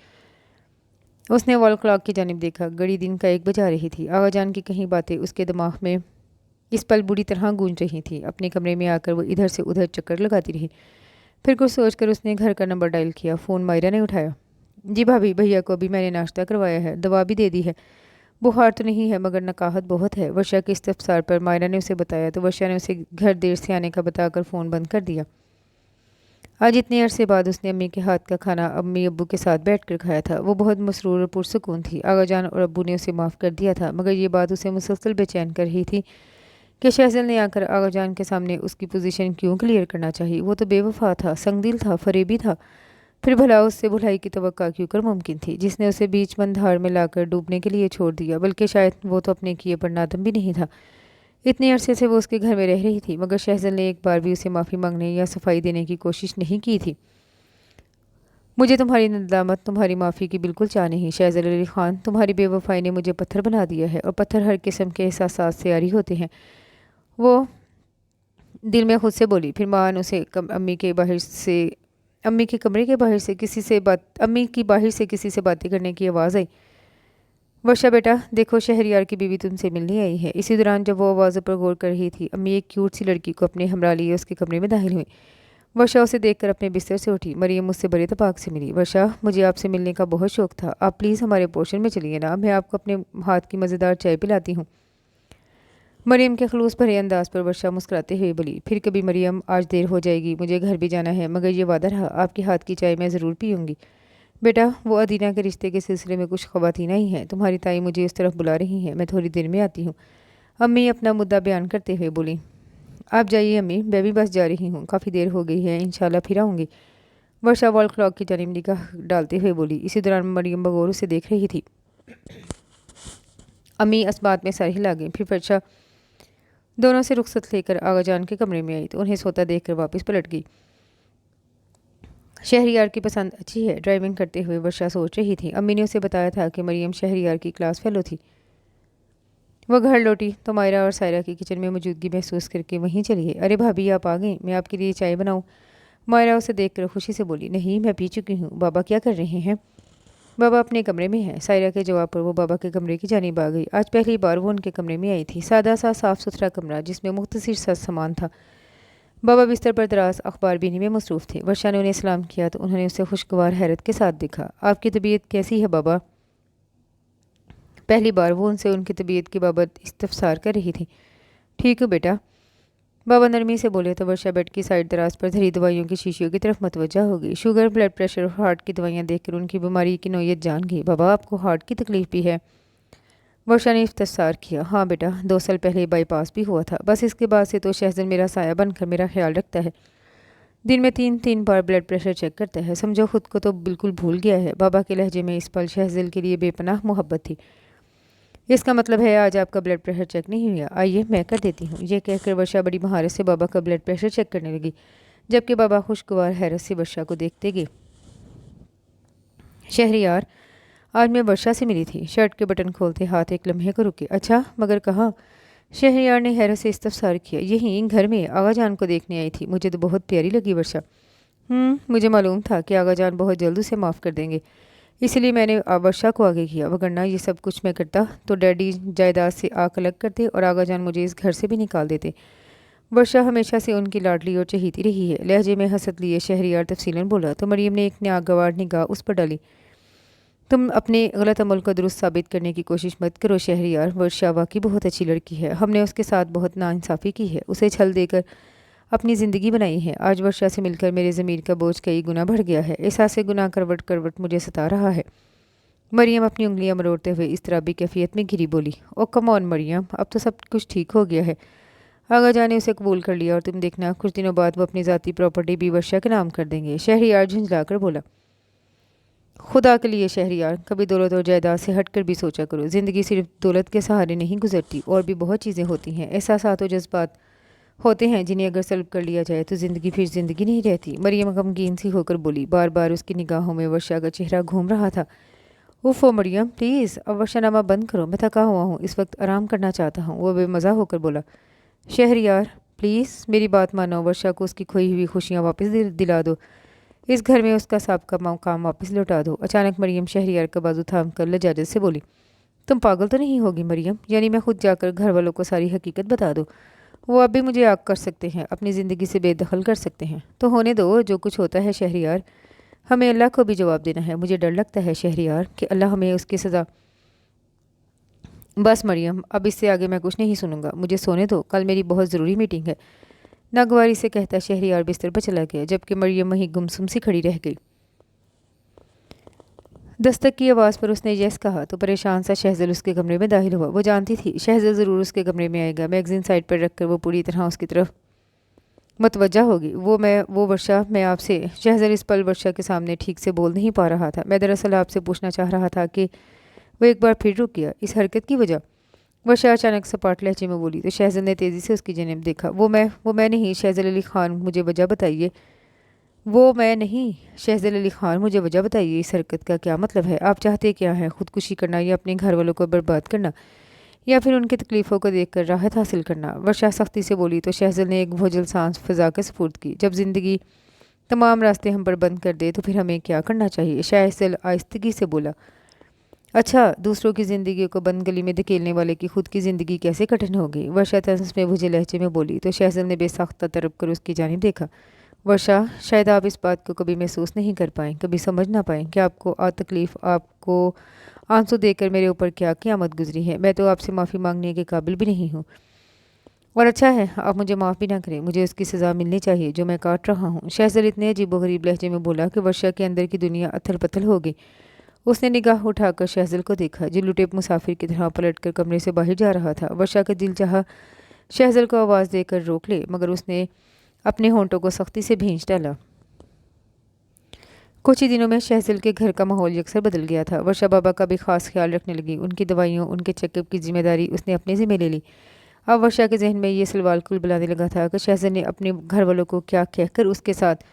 उसने वॉल क्लॉक की जानिब देखा। घड़ी दिन का 1 बजा रही थी। आगा जान की कहीं बातें उसके दिमाग में इस पल बुरी तरह गूंज रही थी। अपने कमरे में आकर वो इधर से उधर चक्कर लगाती रही। फिर कुछ सोचकर उसने घर का नंबर डायल किया। फ़ोन मायरा ने उठाया। जी भाभी, भैया को अभी मैंने नाश्ता करवाया है, दवा भी दे दी है। बुखार तो नहीं है मगर नकाहत बहुत है। वर्षा के इस्तफसार पर मायरा ने उसे बताया तो वर्षा ने उसे घर देर से आने का बताकर फ़ोन बंद कर दिया। आज इतने अरसे बाद उसने अम्मी के हाथ का खाना अम्मी अब्बू के साथ बैठकर खाया था। वो बहुत मसरूर और पुरसकून थी। आगा जान और अब्बू ने उसे माफ़ कर दिया था, मगर ये बात उसे मुसलसल बेचैन कर रही थी कि शहज़ल ने आकर आगा जान के सामने उसकी पोजीशन क्यों क्लियर करना चाहिए। वो तो बेवफा था, संगदिल था, फरेबी था। फिर भला उससे भलाई की तवक्का क्यों कर मुमकिन थी, जिसने उसे बीच बंधार में लाकर डूबने के लिए छोड़ दिया। बल्कि शायद वो तो अपने किए पर नादम भी नहीं था। इतने अरसे से वो उसके घर में रह रही थी, मगर शहज़ल ने एक बार भी उसे माफ़ी मांगने या सफाई देने की कोशिश नहीं की थी। मुझे तुम्हारी नदामत, तुम्हारी माफ़ी की बिल्कुल चाह नहीं शहज़ल अली ख़ान। तुम्हारी बेवफाई ने मुझे पत्थर बना दिया है, और पत्थर हर किस्म के एहसासात से आरी होते हैं। वो दिल में खुद से बोली। फिर मान उसे अम्मी के कमरे के बाहर से किसी से बात अम्मी की बाहर से किसी से बातें करने की आवाज़ आई। वर्षा बेटा देखो, शहरयार की बीवी तुमसे मिलने आई है। इसी दौरान जब वो आवाज़ों पर गौर कर रही थी, अम्मी एक क्यूट सी लड़की को अपने हमरा लिए उसके कमरे में दाखिल हुई। वर्षा उसे देखकर अपने बिस्तर से उठी। मरियम मुझसे बड़े इत्तेफाक से मिली। वर्षा, मुझे आपसे मिलने का बहुत शौक था। आप प्लीज़ हमारे पोर्शन में चलिए ना, मैं आपको अपने हाथ की मज़ेदार चाय पिलाती हूँ। मरियम के खलूस भरे अंदाज पर वर्षा मुस्कुराते हुए बोली। फिर कभी मरियम, आज देर हो जाएगी, मुझे घर भी जाना है, मगर ये वादा रहा आपके हाथ की चाय मैं ज़रूर पीऊँगी। बेटा, वो अदीना के रिश्ते के सिलसिले में कुछ ख़वातीन आई हैं। तुम्हारी ताई मुझे उस तरफ बुला रही हैं, मैं थोड़ी देर में आती हूँ। अम्मी अपना मुद्दा बयान करते हुए बोली। आप जाइए अम्मी, मैं भी बस जा रही हूँ, काफ़ी देर हो गई है, इंशाल्लाह फिर आऊँगी। वर्षा वॉल क्लॉक की जानिब निगाह डालते हुए बोली। इसी दौरान मरियम बगौर उसे देख रही थी। अम्मी इस बात में सर हिला गई। फिर वर्षा दोनों से रुखसत लेकर आगा जान के कमरे में आई तो उन्हें सोता देखकर वापस पलट गई। शहरयार की पसंद अच्छी है, ड्राइविंग करते हुए वर्षा सोच रही थी। अम्मी ने उसे बताया था कि मरियम शहरयार की क्लास फेलो थी। वह घर लौटी तो मायरा और सायरा की किचन में मौजूदगी महसूस करके वहीं चली गई। अरे भाभी, आप आ गई, मैं आपके लिए चाय बनाऊं? मायरा उसे देखकर खुशी से बोली। नहीं, मैं पी चुकी हूँ। बाबा क्या कर रहे हैं? बाबा अपने कमरे में हैं। सायरा के जवाब पर वो बाबा के कमरे की जानिब आ गई। आज पहली बार वो उनके कमरे में आई थी। सादा सा साफ़ सुथरा कमरा जिसमें मुख्तसर सा सामान था। बाबा बिस्तर पर दराज अखबार बीनी में मसरूफ़ थे। वर्षा ने उन्हें सलाम किया तो उन्होंने उसे खुशगवार हैरत के साथ देखा। आपकी तबीयत कैसी है बाबा? पहली बार वो उनसे उनकी तबीयत की बाबत इस्तफसार कर रही थी। ठीक हूँ बेटा, बाबा नरमी से बोले तो वर्षा बेड की साइड दराज पर धरी दवाइयों की शीशियों की तरफ मतवज्जा हो गई। शुगर, ब्लड प्रेशर और हार्ट की दवाइयाँ देखकर उनकी बीमारी की नौयत जान गई। बाबा, आपको हार्ट की तकलीफ भी है? वर्षा ने इफ्तार किया। हाँ बेटा, 2 साल पहले बाईपास भी हुआ था। बस इसके बाद से तो शहज़ल मेरा साया बनकर मेरा ख्याल रखता है। दिन में 3-3 बार ब्लड प्रेशर चेक करता है। समझो खुद को तो बिल्कुल भूल गया है। बाबा के लहजे में इस पल शहज़ल के लिए बेपनाह मोहब्बत थी। इसका मतलब है आज आपका ब्लड प्रेशर चेक नहीं हुआ? आइए मैं कर देती हूँ। ये कहकर वर्षा बड़ी महारत से बाबा का ब्लड प्रेशर चेक करने लगी, जबकि बाबा खुशगवार हैरत से वर्षा को देखते गए। शहरियार, आज मैं वर्षा से मिली थी। शर्ट के बटन खोलते हाथ एक लम्हे को रुके। अच्छा, मगर कहाँ? शहरियार ने हैरत से इस्तफसार किया। यहीं घर में आगा जान को देखने आई थी। मुझे तो बहुत प्यारी लगी वर्षा। मुझे मालूम था कि आगा जान बहुत जल्द उसे माफ़ कर देंगे, इसलिए मैंने वर्षा को आगे किया। वरना ये सब कुछ मैं करता तो डैडी जायदाद से आंख अलग करते और आगा जान मुझे इस घर से भी निकाल देते। वर्षा हमेशा से उनकी लाडली और चहीती रही है। लहजे में हंसत लिए शहरियार तफसीलन बोला तो मरियम ने एक नागवार निगाह उस पर डाली। तुम अपने गलत अमल को दुरुस्त साबित करने की कोशिश मत करो शहरियार। वर्षा वाकई बहुत अच्छी लड़की है। हमने उसके साथ बहुत नाइंसाफ़ी की है, उसे छल देकर अपनी ज़िंदगी बनाई है। आज वर्षा से मिलकर मेरे ज़मीर का बोझ कई गुना बढ़ गया है। एहसास गुनाह करवट करवट मुझे सता रहा है। मरियम अपनी उंगलियां मरोड़ते हुए इस तरह कैफियत में घिरी बोली। ओ कम ऑन मरियम, अब तो सब कुछ ठीक हो गया है। आगा जाने उसे कबूल कर लिया और तुम देखना कुछ दिनों बाद वो अपनी ज़ाती प्रॉपर्टी भी वर्षा के नाम कर देंगे। शहरियार झुंझलाकर बोला। खुदा के लिए शहरियार, कभी दौलत और जायदाद से हटकर भी सोचा करो। ज़िंदगी सिर्फ दौलत के सहारे नहीं गुजरती, और भी बहुत चीज़ें होती हैं। एहसासात और जज्बात होते हैं जिन्हें अगर सल्ब कर लिया जाए तो ज़िंदगी फिर ज़िंदगी नहीं रहती। मरियम गमगीन सी होकर बोली। बार बार उसकी निगाहों में वर्षा का चेहरा घूम रहा था। उफ़ो मरियम, प्लीज़ अब वर्षानामा बंद करो। मैं थका हुआ हूँ, इस वक्त आराम करना चाहता हूँ। वो बेमज़ा होकर बोला। शहरियार, प्लीज़ मेरी बात मानो। वर्षा को उसकी खोई हुई खुशियाँ वापस दिला दो। इस घर में उसका सबका काम वापस लौटा दो। अचानक मरियम शहरियार का बाजू थाम कर लजाजत से बोली। तुम पागल तो नहीं होगी मरियम? यानी मैं खुद जाकर घर वालों को सारी हकीकत बता दूँ? वो अब भी मुझे आग कर सकते हैं, अपनी ज़िंदगी से बेदखल कर सकते हैं। तो होने दो, जो कुछ होता है शहरियार, हमें अल्लाह को भी जवाब देना है। मुझे डर लगता है शहरियार कि अल्लाह हमें उसकी सज़ा। बस मरियम, अब इससे आगे मैं कुछ नहीं सुनूंगा। मुझे सोने दो, कल मेरी बहुत ज़रूरी मीटिंग है। नागवारी से कहता शहरियार बिस्तर पर चला गया, जबकि मरियम वहीं गुमसुम सी खड़ी रह गई। दस्तक की आवाज़ पर उसने यस कहा तो परेशान सा शहज़ल उसके कमरे में दाखिल हुआ। वो जानती थी शहज़ल ज़रूर उसके कमरे में आएगा। मैगज़ीन साइड पर रखकर वो पूरी तरह उसकी तरफ मतवज्जा होगी। वो वर्षा, मैं आपसे। शहज़ल इस पल वर्षा के सामने ठीक से बोल नहीं पा रहा था। मैं दरअसल आपसे पूछना चाह रहा था कि। वो एक बार फिर रुक गया। इस हरकत की वजह? वर्षा अचानक सपाट लहजे में बोली तो शहज़ल ने तेज़ी से उसकी जनेब देखा। वो मैं नहीं शहज़ल अली ख़ान, मुझे वजह बताइए। वो मैं नहीं शहज़ल अली ख़ान, मुझे वजह बताइए। इस हरकत का क्या मतलब है? आप चाहते क्या हैं? खुदकुशी करना या अपने घर वालों को बर्बाद करना, या फिर उनकी तकलीफ़ों को देखकर राहत हासिल करना? वर्षा सख्ती से बोली तो शहज़ल ने एक भोजल सांस फ़िज़ा के सपुर्द की। जब ज़िंदगी तमाम रास्ते हम पर बंद कर दे तो फिर हमें क्या करना चाहिए? शहज़ल आहिस्तगी से बोला। अच्छा, दूसरों की ज़िंदगी को बंद गली में धकेलने वाले की खुद की ज़िंदगी कैसे कठिन हो गई? वर्षा तंज में भुजे लहजे में बोली तो शहज़ल ने बेसाख्ता तरफ कर उसकी जानिब देखा। वर्षा, शायद आप इस बात को कभी महसूस नहीं कर पाएँ, कभी समझ ना पाएँ कि आपको तकलीफ़, आपको आंसू देकर मेरे ऊपर क्या क़यामत गुजरी है। मैं तो आपसे माफ़ी मांगने के काबिल भी नहीं हूँ, और अच्छा है आप मुझे माफ़ भी ना करें। मुझे उसकी सज़ा मिलनी चाहिए जो मैं काट रहा हूँ। शहज़ल इतने अजीबोगरीब लहजे में बोला कि वर्षा के अंदर की दुनिया अथल पथल हो गई। उसने निगाह उठाकर शहज़ल को देखा, जो लुटे मुसाफिर की तरह पलटकर कमरे से बाहर जा रहा था। वर्षा का दिल चाहा शहज़ल को आवाज़ देकर रोक ले, मगर उसने अपने होंठों को सख्ती से भींच डाला। कुछ ही दिनों में शहज़ल के घर का माहौल यकसर बदल गया था। वर्षा बाबा का भी खास ख्याल रखने लगी। उनकी दवाइयों, उनके चेकअप की जिम्मेदारी उसने अपने ज़िम्मे ले ली। अब वर्षा के जहन में ये सवाल कुल बुलाने लगा था कि शहज़ल ने अपने घर वालों को क्या कहकर उसके साथ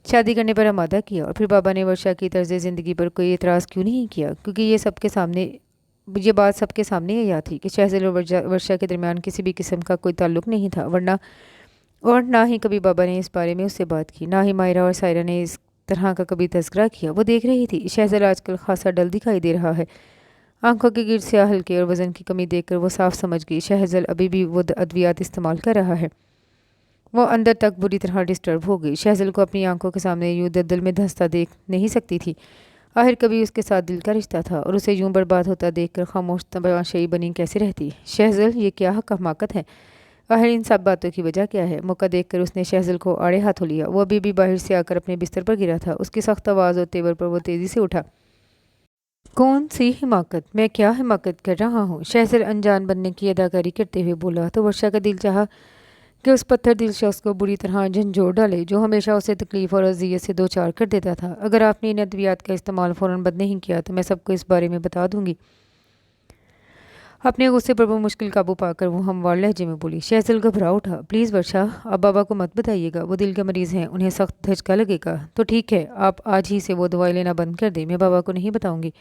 शादी करने पर आमादा किया, और फिर बाबा ने वर्षा की तर्ज ज़िंदगी पर कोई एतराज़ क्यों नहीं किया? क्योंकि ये बात सबके सामने याद थी कि शहज़ल और वर्षा के दरमियान किसी भी किस्म का कोई ताल्लुक़ नहीं था। और ना ही कभी बाबा ने इस बारे में उससे बात की, ना ही मायरा और सायरा ने इस तरह का कभी तज़किरा किया। वो देख रही थी शहज़ल आजकल खासा डल दिखाई दे रहा है। आंखों के गिर्द स्याह हल्के और वज़न की कमी देखकर वो साफ समझ गई शहज़ल अभी भी वो अद्वियात इस्तेमाल कर रहा है। वो अंदर तक बुरी तरह डिस्टर्ब हो गई। शहज़ल को अपनी आंखों के सामने यूँ दलदल में धंसता देख नहीं सकती थी। आखिर कभी उसके साथ दिल का रिश्ता था, और उसे यूँ बर्बाद होता देखकर खामोश तमाशाई बनी कैसे रहती? शहज़ल, ये क्या हमाकत है? आखिर इन सब बातों की वजह क्या है? मौका देखकर उसने शहज़ल को आड़े हाथों लिया। वो अभी भी बाहर से आकर अपने बिस्तर पर गिरा था। उसकी सख्त आवाज़ और तेवर पर वो तेज़ी से उठा। कौन सी हिमाकत? मैं क्या हिमाकत कर रहा हूँ? शहज़ल अनजान बनने की अदाकारी करते हुए बोला। तो वर्षा का दिल चाहा कि उस पत्थर दिल शख्स को बुरी तरह झंझोड़ डाले, जो हमेशा उसे तकलीफ़ और अजियत से दो चार कर देता था। अगर आपने इन अद्वियात का इस्तेमाल फ़ौरन बंद नहीं किया तो मैं सबको इस बारे में बता दूंगी। अपने गुस्से पर वो मुश्किल काबू पाकर वो हमवार लहजे में बोली। शहज़ल घबरा उठा। प्लीज़ वर्षा, आप बाबा को मत बताइएगा, वो दिल के मरीज़ हैं, उन्हें सख्त धचका लगेगा। तो ठीक है, आप आज ही से वो दवाई लेना बंद कर दें, मैं बाबा को नहीं बताऊंगी।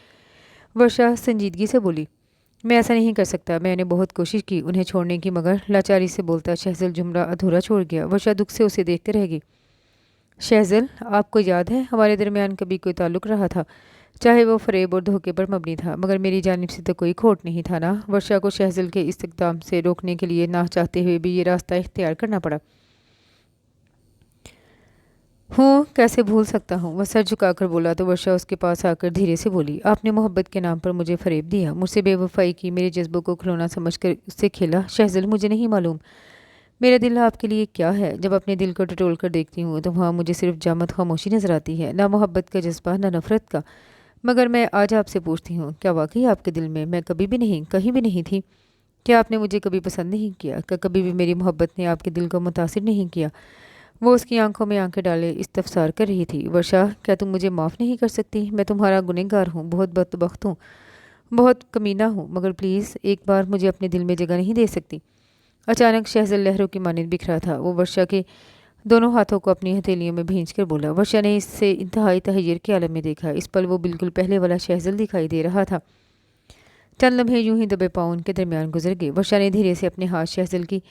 वर्षा संजीदगी से बोली। मैं ऐसा नहीं कर सकता। मैंने बहुत कोशिश की उन्हें छोड़ने की, मगर लाचारी से बोलता शहज़ल जुमला अधूरा छोड़ गया। वर्षा दुख से उसे देखते रह गई। शहज़ल, आपको याद है हमारे दरमियान कभी कोई ताल्लुक़ रहा था, चाहे वो फ़रेब और धोखे पर मबनी था, मगर मेरी जानिब से तो कोई खोट नहीं था ना। वर्षा को शहज़ल के इस इक़दाम से रोकने के लिए ना चाहते हुए भी ये रास्ता इख्तियार करना पड़ा। हूँ, कैसे भूल सकता हूँ? वह सर झुकाकर बोला। तो वर्षा उसके पास आकर धीरे से बोली। आपने मोहब्बत के नाम पर मुझे फ़रेब दिया, मुझसे बेवफ़ाई की, मेरे जज्बों को खिलौना समझकर उससे खेला। शहज़ल, मुझे नहीं मालूम मेरा दिल आपके लिए क्या है। जब अपने दिल को टटोल कर देखती हूँ तो वहाँ मुझे सिर्फ जामद खामोशी नज़र आती है, ना मोहब्बत का जज्बा, ना नफ़रत का। मगर मैं आज आपसे पूछती हूँ, क्या वाकई आपके दिल में मैं कभी भी नहीं, कहीं भी नहीं थी? क्या आपने मुझे कभी पसंद नहीं किया? क्या कभी भी मेरी मोहब्बत ने आपके दिल को मुतासिर नहीं किया? वो उसकी आंखों में आंखें डाले इस्तफसार कर रही थी। वर्षा, क्या तुम मुझे माफ़ नहीं कर सकती? मैं तुम्हारा गुनहगार हूँ, बहुत बदबख्त हूँ, बहुत कमीना हूँ, मगर प्लीज़ एक बार मुझे अपने दिल में जगह नहीं दे सकती? अचानक शहज़ल लहरों की मानिंद बिखरा था। वो वर्षा के दोनों हाथों को अपनी हथेलियों में भींच कर बोला। वर्षा ने इससे इंतहाई तहय्युर के आलम में देखा। इस पल वो बिल्कुल पहले वाला शहज़ल दिखाई दे रहा था। चंद लम्हे यूं ही दबे पाँव उनके दरमियान गुजर गए। वर्षा ने धीरे से अपने हाथ शहज़ल की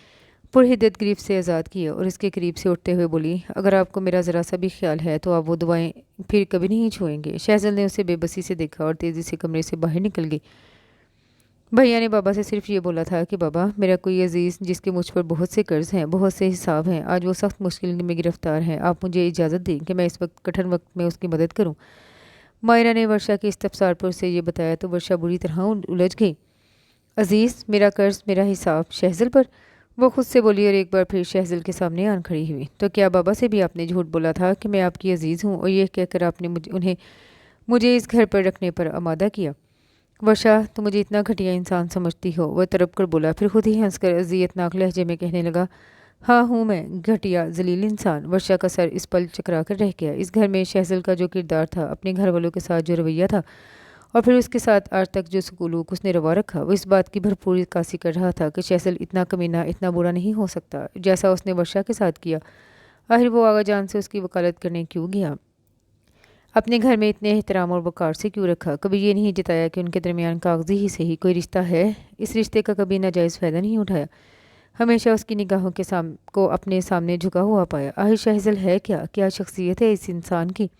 पुरहिद्दत गिरफ्त से आज़ाद किया और इसके करीब से उठते हुए बोली, अगर आपको मेरा ज़रा सा भी ख्याल है तो आप वो दुआएं फिर कभी नहीं छुएंगे। शहज़ल ने उसे बेबसी से देखा और तेज़ी से कमरे से बाहर निकल गई। भैया ने बाबा से सिर्फ ये बोला था कि बाबा, मेरा कोई अजीज़ जिसके मुझ पर बहुत से कर्ज़ हैं, बहुत से हिसाब हैं, आज वो सख्त मुश्किल में गिरफ़्तार है। आप मुझे इजाज़त दें कि मैं इस वक्त कठिन वक्त में उसकी मदद करूं। मायरा ने वर्षा के इस्तफसार पर उसे ये बताया तो वर्षा बुरी तरह उलझ गई। अजीज़, मेरा कर्ज़, मेरा हिसाब शहज़ल पर? वो खुद से बोली और एक बार फिर शहज़ल के सामने आन खड़ी हुई। तो क्या बाबा से भी आपने झूठ बोला था कि मैं आपकी अजीज़ हूँ, और ये कहकर आपने मुझे इस घर पर रखने पर आमादा किया? वर्षा, तुम मुझे इतना घटिया इंसान समझती हो? वह तड़प कर बोला, फिर खुद ही हंसकर अजियतनाक लहजे में कहने लगा, हाँ हूँ मैं, घटिया जलील इंसान। वर्षा का सर इस पल चकरा कर रह गया। इस घर में शहज़ल का जो किरदार था, अपने घर वालों के साथ जो रवैया था, और फिर उसके साथ आज तक जो सलूक उसने रवा रखा, वो इस बात की भरपूर इक्कासी कर रहा था कि शहज़ल इतना कमीना, इतना बुरा नहीं हो सकता जैसा उसने वर्षा के साथ किया। आखिर वो आगा जान से उसकी वकालत करने क्यों गया? अपने घर में इतने एहतराम और वक़ार से क्यों रखा? कभी ये नहीं जताया कि उनके दरमियान कागज़ी ही सही कोई रिश्ता है? इस रिश्ते का कभी नाजायज़ फ़ायदा नहीं उठाया। हमेशा उसकी निगाहों के को अपने सामने झुका हुआ पाया। आखिर शहज़ल है क्या? क्या शख्सियत है इस इंसान की?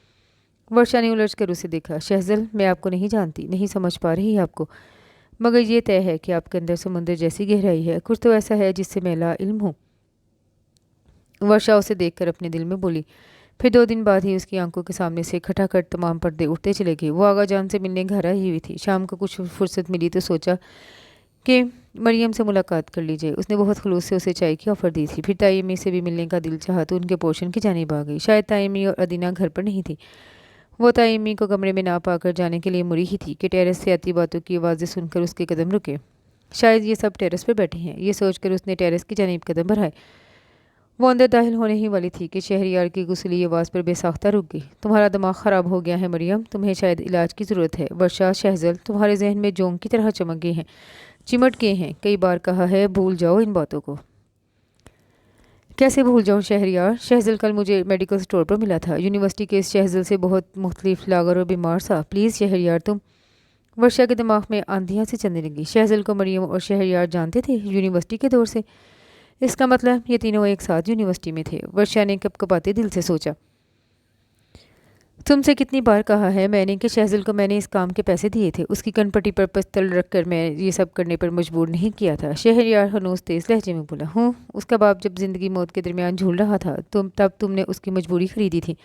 वर्षा ने उलझ कर उसे देखा। शहज़ल, मैं आपको नहीं जानती, नहीं समझ पा रही आपको, मगर ये तय है कि आपके अंदर समुंदर जैसी गहराई है। कुछ तो ऐसा है जिससे मैं ला इल्म हूँ। वर्षा उसे देखकर अपने दिल में बोली। फिर 2 दिन बाद ही उसकी आंखों के सामने से खटाखट तमाम पर्दे उठते चले गए। वो आगा जान से मिलने घर आई हुई थी। शाम को कुछ फुर्सत मिली तो सोचा कि मरियम से मुलाकात कर लीजिए। उसने बहुत खलूस से उसे चाय की ऑफ़र दी थी। फिर ताई अम्मी से भी मिलने का दिल चाहा तो उनके पोर्शन की जानिब आ गई। शायद ताई अम्मी और अदीना घर पर नहीं थी। वो ताई अम्मी को कमरे में ना पाकर जाने के लिए मुड़ी ही थी कि टेरेस से आती बातों की आवाज़ें सुनकर उसके कदम रुके। शायद ये सब टेरेस पर बैठे हैं, ये सोचकर उसने टेरेस की जानिब कदम बढ़ाए। वो अंदर दाखिल होने ही वाली थी कि शहरयार की गुस्सैली आवाज़ पर बेसाख्ता रुक गई। तुम्हारा दिमाग ख़राब हो गया है मरियम, तुम्हें शायद इलाज की ज़रूरत है। वर्षा, शहज़ल तुम्हारे जहन में जोंक की तरह चमक गए हैं, चिमट गए हैं। कई बार कहा है, भूल जाओ इन बातों को। कैसे भूल जाऊँ शहरयार? शहज़ल कल मुझे मेडिकल स्टोर पर मिला था। यूनिवर्सिटी के इस शहज़ल से बहुत मुख्तलिफ लागर और बीमार सा। प्लीज़ शहरयार तुम। वर्षा के दिमाग में आंधियाँ से चलने लगी। शहज़ल को मरियम और शहरयार जानते थे यूनिवर्सिटी के दौर से? इसका मतलब ये तीनों एक साथ यूनिवर्सिटी में थे। वर्षा ने कपकपाते दिल से सोचा। तुमसे कितनी बार कहा है मैंने कि शहज़ल को मैंने इस काम के पैसे दिए थे, उसकी कनपटी पर पिस्तौल रखकर मैं ये सब करने पर मजबूर नहीं किया था। शहरयार हनूस तेज़ लहजे में बोला। हूँ, उसका बाप जब ज़िंदगी मौत के दरमियान झूल रहा था तब तुमने उसकी मजबूरी खरीदी थी।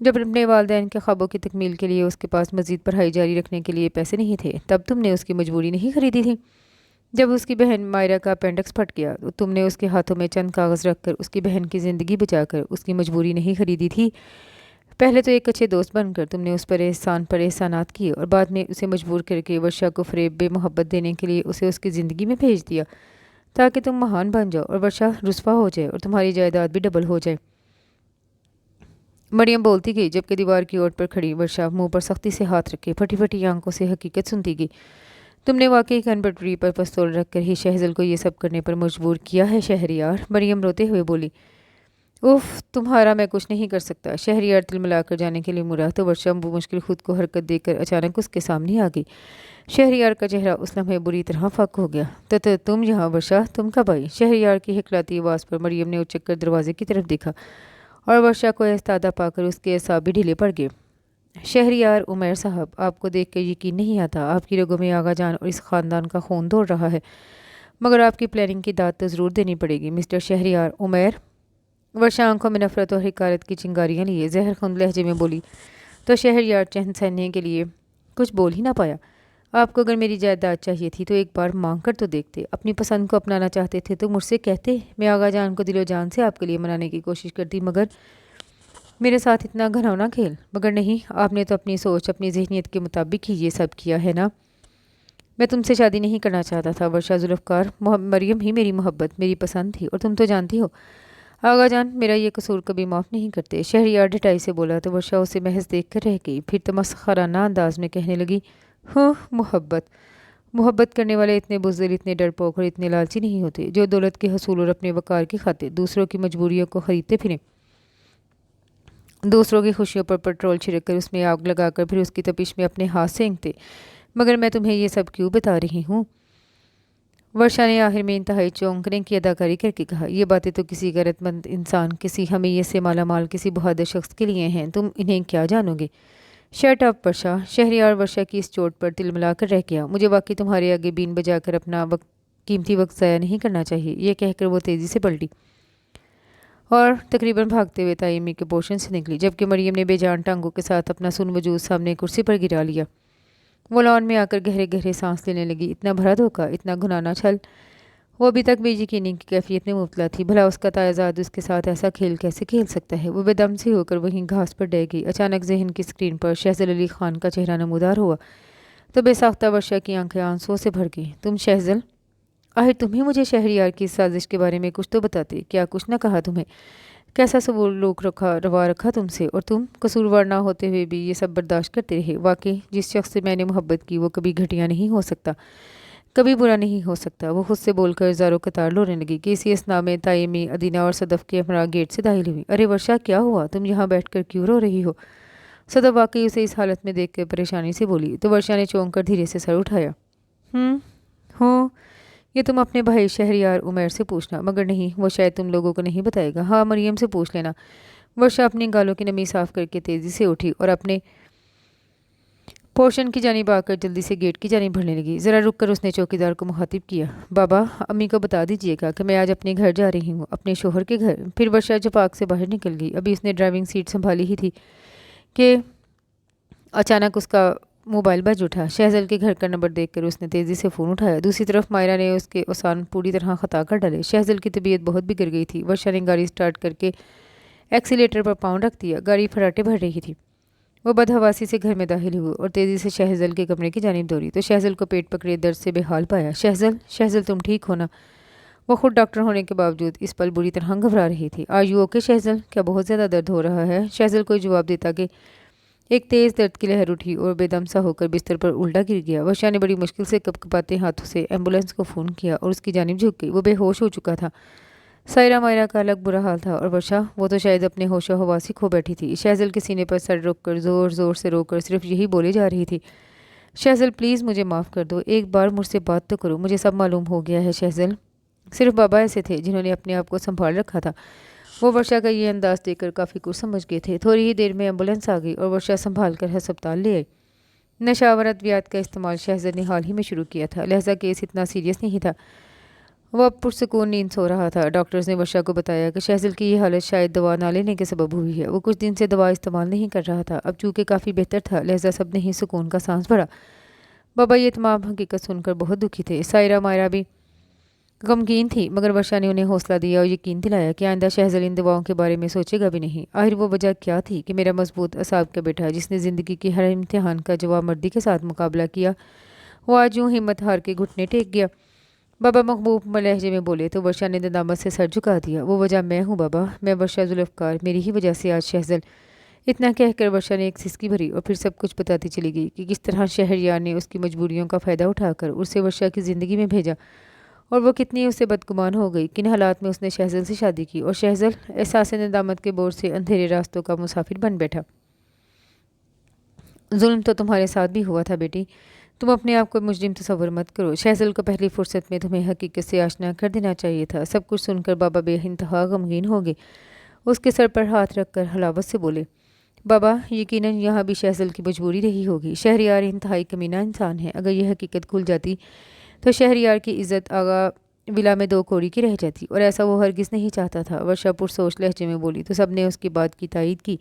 जब अपने वालिदैन के ख्वाबों की तकमील के लिए उसके पास मज़ीद पढ़ाई जारी रखने के लिए पैसे नहीं थे, तब तुमने उसकी मजबूरी नहीं खरीदी थी। جب اس کی بہن مائرہ کا اپینڈکس پھٹ گیا تو تم نے اس کے ہاتھوں میں چند کاغذ رکھ کر اس کی بہن کی زندگی بچا کر اس کی مجبوری نہیں خریدی تھی۔ پہلے تو ایک اچھے دوست بن کر تم نے اس پر احسانات کیے اور بعد میں اسے مجبور کر کے ورشا کو فریب بے محبت دینے کے لیے اسے اس کی زندگی میں بھیج دیا تاکہ تم مہان بن جاؤ اور ورشا رسوا ہو جائے اور تمہاری جائیداد بھی ڈبل ہو جائے۔ مریم بولتی گئی جبکہ دیوار کی اوٹ پر کھڑی ورشا منہ پر سختی سے ہاتھ رکھے پھٹی پھٹی آنکھوں سے حقیقت سنتی گئی۔ تم نے واقعی کن پٹری پر پستول رکھ کر ہی شہزل کو یہ سب کرنے پر مجبور کیا ہے شہریار، مریم روتے ہوئے بولی۔ اوف، تمہارا میں کچھ نہیں کر سکتا، شہریار تلملا کر جانے کے لیے مڑا تو ورشا مشکل خود کو حرکت دے کر اچانک اس کے سامنے آ گئی۔ شہریار کا چہرہ اس لمحے بری طرح فک ہو گیا۔ تو تم یہاں ورشا، تم کب آئی؟ شہریار کی ہکلاتی آواز پر مریم نے اچک کر دروازے کی طرف دیکھا اور ورشا کو استادہ پا کر اس کے اعصاب بھی ڈھیلے پڑ گئے۔ شہریار عمیر صاحب، آپ کو دیکھ کر یقین نہیں آتا، آپ کی رگوں میں آغا جان اور اس خاندان کا خون دوڑ رہا ہے، مگر آپ کی پلاننگ کی داد تو ضرور دینی پڑے گی مسٹر شہریار عمیر۔ ورشا آنکھوں میں نفرت اور حقارت کی چنگاریاں لیے زہر خند لہجے میں بولی تو شہریار چہن سہنے کے لیے کچھ بول ہی نہ پایا۔ آپ کو اگر میری جائیداد چاہیے تھی تو ایک بار مانگ کر تو دیکھتے، اپنی پسند کو اپنانا چاہتے تھے تو مجھ سے کہتے، میں آغا جان کو دل و جان سے آپ کے لیے منانے کی کوشش کرتی، مگر میرے ساتھ اتنا گھنونا کھیل، مگر نہیں، آپ نے تو اپنی سوچ اپنی ذہنیت کے مطابق ہی یہ سب کیا ہے نا۔ میں تم سے شادی نہیں کرنا چاہتا تھا ورشا ذوالفقار، مریم ہی میری محبت میری پسند تھی اور تم تو جانتی ہو آغا جان میرا یہ قصور کبھی معاف نہیں کرتے، شہریار ڈٹائی سے بولا تو ورشا اسے محض دیکھ کر رہ گئی، پھر تمسخرانہ انداز میں کہنے لگی، ہوں، محبت کرنے والے اتنے بزدل، اتنے ڈرپوک اور اتنے لالچی نہیں ہوتے جو دولت کے حصول اور اپنے وقار کی خاطر دوسروں کی مجبوریوں کو خریدتے پھریں، دوسروں کی خوشیوں پر پٹرول چھڑک کر اس میں آگ لگا کر پھر اس کی تپش میں اپنے ہاتھ سینکتے۔ مگر میں تمہیں یہ سب کیوں بتا رہی ہوں؟ ورشا نے آخر میں انتہائی چونکنے کی اداکاری کر کے کہا، یہ باتیں تو کسی غیرت مند انسان، کسی حمیت سے مالا مال کسی بہادر شخص کے لیے ہیں، تم انہیں کیا جانو گے؟ شٹ اپ ورشا، شہریار ورشا کی اس چوٹ پر تلملا کر رہ گیا۔ مجھے واقعی تمہارے آگے بین بجا کر اپنا قیمتی وقت ضائع نہیں کرنا چاہیے، یہ کہہ کر وہ تیزی سے پلٹی اور تقریباً بھاگتے ہوئے تائمی کے پورشن سے نکلی، جبکہ مریم نے بے جان ٹانگوں کے ساتھ اپنا سن وجود سامنے کرسی پر گرا لیا۔ وہ لان میں آ کر گہرے گہرے سانس لینے لگی، اتنا بھرا دھوکہ، اتنا گھنانا چھل، وہ ابھی تک بے یقینی کی کیفیت میں مبتلا تھی، بھلا اس کا تایازاد اس کے ساتھ ایسا کھیل کیسے کھیل سکتا ہے؟ وہ بے دم سی ہو کر وہیں گھاس پر ڈہ گئی۔ اچانک ذہن کی اسکرین پر شہزل علی خان کا چہرہ نمودار ہوا تو بے ساختہ ورشا کی آنکھیں آنسوؤں سے بھر گئیں۔ تم شہزل، آخر تم ہی مجھے شہریار کی اس سازش کے بارے میں کچھ تو بتاتے، کیا کچھ نہ کہا تمہیں؟ کیسا سلوک روا رکھا تم سے، اور تم قصوروار نہ ہوتے ہوئے بھی یہ سب برداشت کرتے رہے؟ واقعی جس شخص سے میں نے محبت کی وہ کبھی گھٹیا نہیں ہو سکتا، کبھی برا نہیں ہو سکتا۔ وہ خود سے بول کر زاروں قطار لونے لگی کہ اسی اثناء میں تائمی ادینہ اور صدف کے ہمراہ گیٹ سے داخل ہوئی۔ ارے ورشا، کیا ہوا؟ تم یہاں بیٹھ کر کیوں رو رہی ہو؟ صدف واقعی اسے اس حالت میں دیکھ کر پریشانی سے بولی تو ورشا نے چونک کر دھیرے سے سر اٹھایا۔ ہوں، یہ تم اپنے بھائی شہریار عمیر سے پوچھنا، مگر نہیں، وہ شاید تم لوگوں کو نہیں بتائے گا۔ ہاں، مریم سے پوچھ لینا۔ ورشا اپنی گالوں کی نمی صاف کر کے تیزی سے اٹھی اور اپنے پورشن کی جانب آ کر جلدی سے گیٹ کی جانب بڑھنے لگی۔ ذرا رک کر اس نے چوکیدار کو مخاطب کیا، بابا، امی کو بتا دیجیے گا کہ میں آج اپنے گھر جا رہی ہوں، اپنے شوہر کے گھر۔ پھر ورشا جپاک سے باہر نکل گئی۔ ابھی اس نے ڈرائیونگ سیٹ سنبھالی ہی تھی کہ اچانک اس کا موبائل بج اٹھا۔ شہزل کے گھر کا نمبر دیکھ کر اس نے تیزی سے فون اٹھایا۔ دوسری طرف مائرہ نے اس کے اوسان پوری طرح خطا کر ڈالے۔ شہزل کی طبیعت بہت بگڑ گئی تھی۔ ورشا نے گاڑی سٹارٹ کر کے ایکسیلیٹر پر پاؤں رکھ دیا۔ گاڑی فراٹے بھر رہی تھی۔ وہ بدحواسی سے گھر میں داخل ہوئی اور تیزی سے شہزل کے کمرے کی جانب دوڑی تو شہزل کو پیٹ پکڑے درد سے بے حال پایا۔ شہزل تم ٹھیک ہو نا؟ وہ خود ڈاکٹر ہونے کے باوجود اس پل بری طرح گھبرا رہی تھی۔ Are you okay Shahzal? کیا بہت زیادہ درد ہو رہا ہے؟ شہزل کو جواب دیتا کہ ایک تیز درد کی لہر اٹھی اور بے دم سا ہو کر بستر پر الٹا گر گیا۔ ورشا نے بڑی مشکل سے کپکپاتے ہاتھوں سے ایمبولینس کو فون کیا اور اس کی جانب جھک گئی۔ وہ بے ہوش ہو چکا تھا۔ سائرہ مائرہ کا الگ برا حال تھا اور ورشا، وہ تو شاید اپنے ہوش و حواس سے کھو بیٹھی تھی۔ شہزل کے سینے پر سر رکھ کر زور زور سے رو کر صرف یہی بولے جا رہی تھی، شہزل پلیز مجھے معاف کر دو، ایک بار مجھ سے بات تو کرو، مجھے سب معلوم ہو گیا ہے شہزل۔ صرف بابا ایسے تھے جنہوں نے اپنے آپ کو سنبھال رکھا تھا۔ وہ ورشا کا یہ انداز دیکھ کر کافی کچھ سمجھ گئے تھے۔ تھوڑی ہی دیر میں ایمبولینس آ گئی اور ورشا سنبھال کر ہسپتال لے آئی۔ نشاور ادویات کا استعمال شہزل نے حال ہی میں شروع کیا تھا، لہذا کیس اتنا سیریس نہیں تھا۔ وہ اب پرسکون نیند سو رہا تھا۔ ڈاکٹرز نے ورشا کو بتایا کہ شہزل کی یہ حالت شاید دوا نہ لینے کے سبب ہوئی ہے۔ وہ کچھ دن سے دوا استعمال نہیں کر رہا تھا، اب چونکہ کافی بہتر تھا لہذا سب نے ہی سکون کا سانس بھرا۔ बाबा ये तमाम हकीकत सुनकर बहुत दुखी थे। सायरा मायरा भी गमगीन थी, मगर वर्षा ने उन्हें हौसला दिया और यकीन दिलाया कि आइंदा शहज़ल इन दवाओं के बारे में सोचेगा भी नहीं। आखिर वो वजह क्या थी कि मेरा मजबूत असाब का बेटा, जिसने ज़िंदगी के हर इम्तिहान का जवाब मर्दी के साथ मुकाबला किया, वो आज यूं हिम्मत हार के घुटने टेक गया। बाबा महबूब लहजे में बोले तो वर्षा ने नदामत से सर झुका दिया। वो वजह मैं हूँ बाबा, मैं वर्षा जुल्फ़कार, मेरी ही वजह से आज शहज़ल। इतना कहकर वर्षा ने एक सिसकी भरी और फिर सब कुछ बताती चली गई कि किस तरह शहरयार ने उसकी मजबूरियों का फ़ायदा उठाकर उसे वर्षा की ज़िंदगी में भेजा और वो कितनी उससे बदगुमान हो गई, किन हालात में उसने शहज़ल से शादी की और शहज़ल एहसास नदामत के बोझ से अंधेरे रास्तों का मुसाफिर बन बैठा। जुल्म तो तुम्हारे साथ भी हुआ था बेटी, तुम अपने आप को मुजरिम तस्वर मत करो। शहज़ल को पहली फुर्सत में तुम्हें हकीकत से आशना कर देना चाहिए था। सब कुछ सुनकर बाबा बेइंतहा गमगीन हो गए। उसके सर पर हाथ रखकर हलावत से बोले, बाबा यकीनन यहाँ भी शहज़ल की मजबूरी रही होगी। शहरयार इंतहाई कमीना इंसान है। अगर यह हकीकत खुल जाती तो शहरयार की इज़्ज़त आगा विला में दो कौड़ी की रह जाती, और ऐसा वो हरगिज़ नहीं चाहता था। वर्षा पुरसोच लहजे में बोली तो सब ने उसकी बात की तायीद की।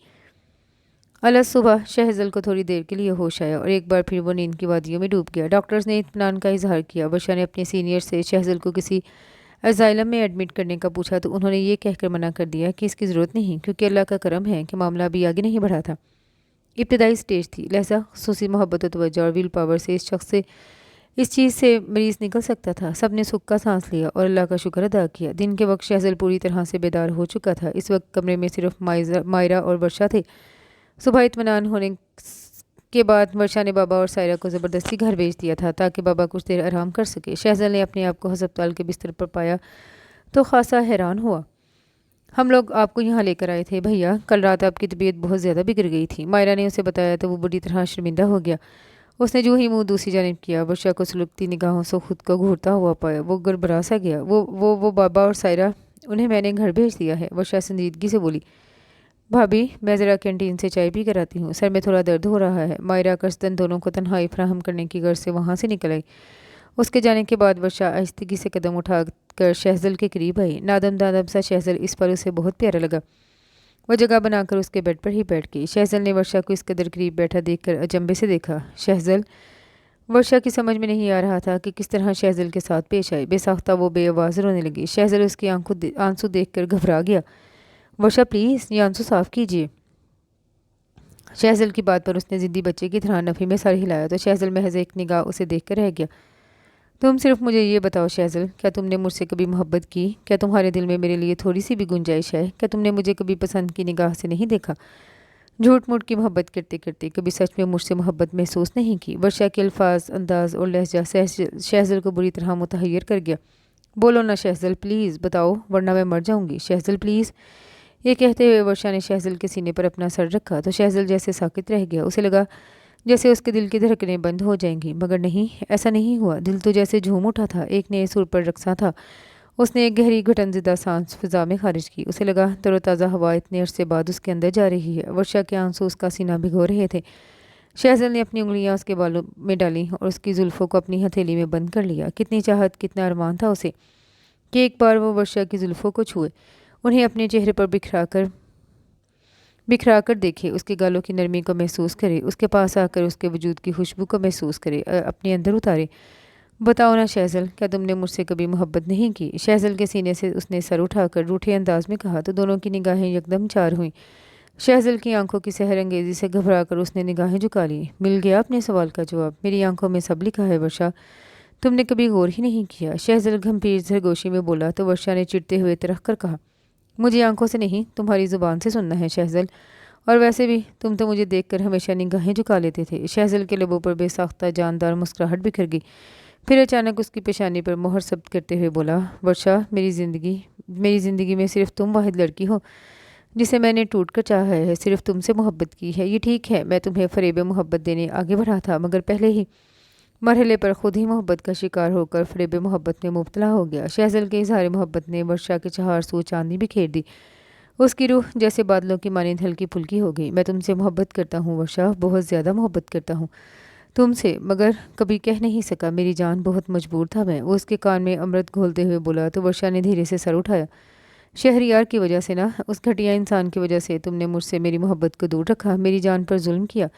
अलग सुबह शहज़ल को थोड़ी देर के लिए होश आया और एक बार फिर वो नींद की वादियों में डूब गया। डॉक्टर्स ने इत्मीनान का इजहार किया। वर्षा ने अपने सीनियर से शहज़ल को किसी अजाइलम में एडमिट करने का पूछा तो उन्होंने ये कहकर मना कर दिया कि इसकी ज़रूरत नहीं, क्योंकि अल्लाह का करम है कि मामला अभी आगे नहीं बढ़ा था, इब्तदाई स्टेज थी। लिहाजा खुसूसी मोहब्बत और तवज्जो और विल पावर से इस चीज़ से मरीज़ निकल सकता था। सब ने सुख का सांस लिया और अल्लाह का शुक्र अदा किया। दिन के वक्त शहज़ल पूरी तरह से बेदार हो चुका था। इस वक्त कमरे में सिर्फ मायरा और वर्षा थे। सुबह इत्मीनान होने के बाद वर्षा ने बाबा और सायरा को ज़बरदस्ती घर भेज दिया था ताकि बाबा कुछ देर आराम कर सके। शहज़ल ने अपने आप को हस्पताल के बिस्तर पर पाया तो खासा हैरान हुआ। हम लोग आपको यहाँ लेकर आए थे भैया, कल रात आपकी तबीयत बहुत ज़्यादा बिगड़ गई थी। मायरा ने उसे बताया तो वो बुरी तरह शर्मिंदा हो गया। उसने जो ही मुंह दूसरी जानिब किया, वर्षा को सुलगती निगाहों से खुद को घूरता हुआ पाया। वो गड़बड़ा सा गया। वो बाबा और सायरा, उन्हें मैंने घर भेज दिया है। वर्षा संजीदगी से बोली, भाभी मैं ज़रा कैंटीन से चाय पी कर आती हूँ, सर में थोड़ा दर्द हो रहा है। मायरा कसदन दोनों को तन्हाई फराहम करने की गर्ज से वहाँ से निकल आई। उसके जाने के बाद वर्षा आहिस्तगी से कदम उठाकर शहज़ल के करीब आई। नादम दादम सा शहज़ल इस पर उसे बहुत प्यारा लगा। वह जगह बनाकर उसके बेड पर ही बैठ गई। शहज़ल ने वर्षा को इस कदर करीब बैठा देखकर अचंभे से देखा। शहज़ल, वर्षा की समझ में नहीं आ रहा था कि किस तरह शहज़ल के साथ पेश आए। बेसाख्ता वो बेआवाज़ रोने लगी। शहज़ल उसकी आंसू देखकर घबरा गया। वर्षा प्लीज़ ये आंसू साफ़ कीजिए। शहज़ल की बात पर उसने ज़िद्दी बच्चे की तरह नफ़ी में सर हिलाया तो शहज़ल महज एक निगाह उसे देख कर रह गया। तुम सिर्फ मुझे ये बताओ शहज़ल, क्या तुमने मुझसे कभी मोहब्बत की? क्या तुम्हारे दिल में मेरे लिए थोड़ी सी भी गुंजाइश है? क्या तुमने मुझे कभी पसंद की निगाह से नहीं देखा? झूठ मूठ की मोहब्बत करते करते कभी सच में मुझसे मोहब्बत महसूस नहीं की? वर्षा के अल्फाज, अंदाज और लहजा शहज़ल को बुरी तरह मुतहय्यर कर गया। बोलो ना शहज़ल, प्लीज़ बताओ, वरना मैं मर जाऊँगी। शहज़ल प्लीज़। ये कहते हुए वर्षा ने शहज़ल के सीने पर अपना सर रखा तो शहज़ल जैसे साकित रह गया। उसे लगा जैसे उसके दिल की धड़कनें बंद हो जाएंगी, मगर नहीं, ऐसा नहीं हुआ। दिल तो जैसे झूम उठा था, एक नए सुर पर रक्सा था। उसने एक गहरी घुटनज़दा सांस फिजा में खारिज की। उसे लगा तरोताज़ा हवा इतने अरसे बाद उसके अंदर जा रही है। वर्षा के आंसू उसका सीना भिगो रहे थे। शहज़ल ने अपनी उंगलियां उसके बालों में डाली और उसकी जुल्फ़ों को अपनी हथेली में बंद कर लिया। कितनी चाहत, कितना अरमान था उसे कि एक बार वो वर्षा की जुल्फ़ों को छुए, उन्हें अपने चेहरे पर बिखरा कर देखे, उसके गालों की नरमी को महसूस करे, उसके पास आकर उसके वजूद की खुशबू को महसूस करे, अपने अंदर उतारे। बताओ ना शहज़ल, क्या तुमने मुझसे कभी मोहब्बत नहीं की? शहज़ल के सीने से उसने सर उठाकर रूठे अंदाज में कहा तो दोनों की निगाहें यकदम चार हुईं। शहज़ल की आंखों की सहर अंगेज़ी से घबरा कर उसने निगाहें झुका ली। मिल गया अपने सवाल का जवाब। मेरी आंखों में सब लिखा है वर्षा, तुमने कभी गौर ही नहीं किया। शहज़ल गंभीर सरगोशी में बोला तो वर्षा ने चिढ़ते हुए तरह कर कहा, मुझे आंखों से नहीं तुम्हारी ज़ुबान से सुनना है शहज़ल, और वैसे भी तुम तो मुझे देखकर हमेशा निगाहें झुका लेते थे। शहज़ल के लबों पर बेसाख्ता जानदार मुस्कुराहट बिखर गई। फिर अचानक उसकी पेशानी पर मोहर सब्त करते हुए बोला, वर्षा मेरी ज़िंदगी में सिर्फ तुम वाहिद लड़की हो जिसे मैंने टूट कर चाहा है, सिर्फ तुमसे मोहब्बत की है। ये ठीक है मैं तुम्हें फ़रेब मोहब्बत देने आगे बढ़ा था, मगर पहले ही मरहले पर खुद ही मोहब्बत का शिकार होकर फ़रेब मोहब्बत में मुब्तला हो गया। शहज़ल के इज़हार मोहब्बत ने वर्षा के चहारसू चांदनी बिखेर दी। उसकी रूह जैसे बादलों की मानिंद हल्की फुल्की हो गई। मैं तुमसे मोहब्बत करता हूँ वर्षा, बहुत ज़्यादा मोहब्बत करता हूँ तुमसे, मगर कभी कह नहीं सका। मेरी जान बहुत मजबूर था मैं। वो उसके कान में अमृत घोलते हुए बोला तो वर्षा ने धीरे से सर उठाया। शहरयार की वजह से ना, उस घटिया इंसान की वजह से तुमने मुझसे मेरी मोहब्बत को दूर रखा, मेरी जान पर जुल्म किया,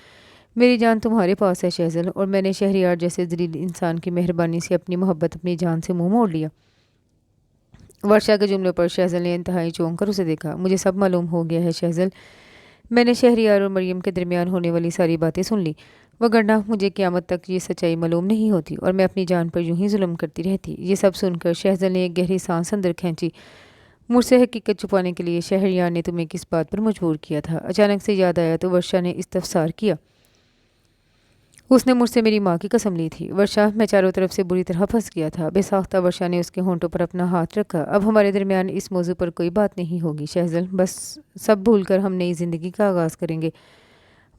میری جان تمہارے پاس ہے شہزل، اور میں نے شہریار جیسے ذلیل انسان کی مہربانی سے اپنی محبت اپنی جان سے منہ موڑ لیا۔ ورشا کے جملے پر شہزل نے انتہائی چونک کر اسے دیکھا۔ مجھے سب معلوم ہو گیا ہے شہزل، میں نے شہریار اور مریم کے درمیان ہونے والی ساری باتیں سن لی، وگرنہ مجھے قیامت تک یہ سچائی معلوم نہیں ہوتی اور میں اپنی جان پر یوں ہی ظلم کرتی رہتی۔ یہ سب سن کر شہزل نے ایک گہری سانس اندر کھینچی۔ مجھ سے حقیقت چھپانے کے لیے شہریار نے تمہیں کس بات پر مجبور کیا تھا؟ اچانک سے یاد آیا تو ورشا نے استفسار کیا۔ اس نے مجھ سے میری ماں کی قسم لی تھی ورشا، میں چاروں طرف سے بری طرح پھنس گیا تھا۔ بے ساختہ ورشا نے اس کے ہونٹوں پر اپنا ہاتھ رکھا۔ اب ہمارے درمیان اس موضوع پر کوئی بات نہیں ہوگی شہزل، بس سب بھول کر ہم نئی زندگی کا آغاز کریں گے،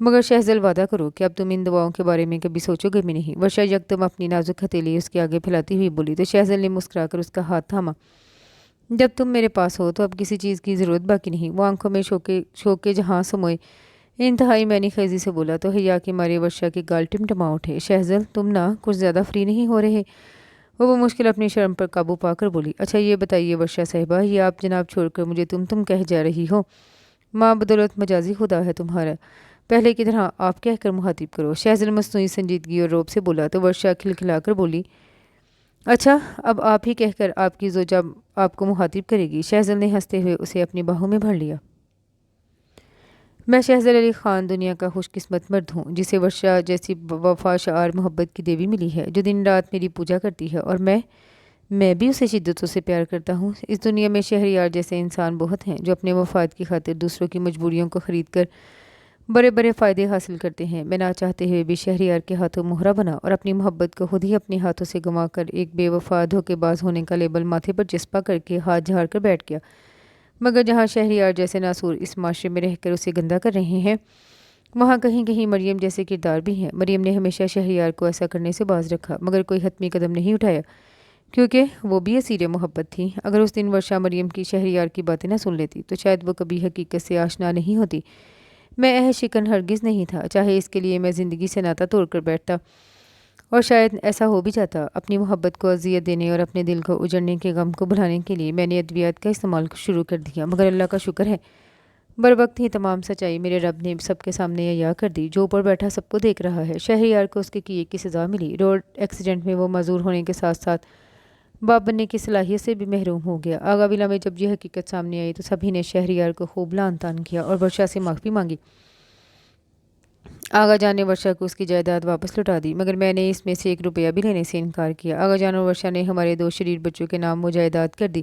مگر شہزل وعدہ کرو کہ اب تم ان دعاؤں کے بارے میں کبھی سوچو گے بھی نہیں۔ ورشا یکدم اپنی نازک ہتھیلی اس کے آگے پھیلاتی ہوئی بولی تو شہزل نے مسکرا کر اس کا ہاتھ تھاما۔ جب تم میرے پاس ہو تو اب کسی چیز کی ضرورت باقی نہیں۔ وہ آنکھوں میں شوق کے جہاں سموئے انتہائی معنی خیزی سے بولا تو حیا کے مارے ورشا کے گال ٹمٹما اٹھے۔ شہزل تم نہ کچھ زیادہ فری نہیں ہو رہے؟ وہ مشکل اپنی شرم پر قابو پا کر بولی۔ اچھا یہ بتائیے ورشا صاحبہ، یہ آپ جناب چھوڑ کر مجھے تم کہہ جا رہی ہو؟ ماں بدولت مجازی خدا ہے تمہارا، پہلے کی طرح آپ کہہ کر مخاطب کرو۔ شہزل مصنوعی سنجیدگی اور روب سے بولا تو ورشا کھلکھلا کر بولی اچھا اب آپ ہی کہہ کر آپ کی زوجہ آپ کو مخاطب کرے گی۔ شہزل نے ہنستے ہوئے اسے اپنی باہوں میں بھر لیا۔ میں شہزل علی خان دنیا کا خوش قسمت مرد ہوں جسے ورشا جیسی وفا شعار محبت کی دیوی ملی ہے، جو دن رات میری پوجا کرتی ہے، اور میں بھی اسے شدتوں سے پیار کرتا ہوں۔ اس دنیا میں شہریار جیسے انسان بہت ہیں جو اپنے مفاد کی خاطر دوسروں کی مجبوریوں کو خرید کر بڑے بڑے فائدے حاصل کرتے ہیں۔ میں نہ چاہتے ہوئے بھی شہریار کے ہاتھوں مہرہ بنا اور اپنی محبت کو خود ہی اپنے ہاتھوں سے گنوا کر ایک بے وفا دھوکے باز ہونے کا لیبل ماتھے پر چسپاں کر کے ہاتھ جھاڑ کر بیٹھ گیا۔ مگر جہاں شہریار جیسے ناسور اس معاشرے میں رہ کر اسے گندا کر رہے ہیں، وہاں کہیں کہیں مریم جیسے کردار بھی ہیں۔ مریم نے ہمیشہ شہریار کو ایسا کرنے سے باز رکھا، مگر کوئی حتمی قدم نہیں اٹھایا، کیونکہ وہ بھی اسیر محبت تھی۔ اگر اس دن ورشا مریم کی شہریار کی باتیں نہ سن لیتی تو شاید وہ کبھی حقیقت سے آشنا نہیں ہوتی۔ میں عہد شکن ہرگز نہیں تھا، چاہے اس کے لیے میں زندگی سے ناتا توڑ کر بیٹھتا، اور شاید ایسا ہو بھی جاتا۔ اپنی محبت کو اذیت دینے اور اپنے دل کو اجڑنے کے غم کو بھلانے کے لیے میں نے ادویات کا استعمال شروع کر دیا، مگر اللہ کا شکر ہے بروقت ہی تمام سچائی میرے رب نے سب کے سامنے عیاں کر دی۔ جو اوپر بیٹھا سب کو دیکھ رہا ہے۔ شہریار کو اس کے کیے کی سزا ملی۔ روڈ ایکسیڈنٹ میں وہ معذور ہونے کے ساتھ ساتھ باپ بننے کی صلاحیت سے بھی محروم ہو گیا۔ آگا ویلا میں جب یہ حقیقت سامنے آئی تو سبھی نے شہریار کو خوب لعن طعن کیا اور ورشا سے معافی مانگی۔ آغا جان نے ورشا کو اس کی جائیداد واپس لوٹا دی، مگر میں نے اس میں سے 1 روپیہ بھی لینے سے انکار کیا۔ آغا جان اور ورشا نے ہمارے 2 شریر بچوں کے نام مجائیداد کر دی۔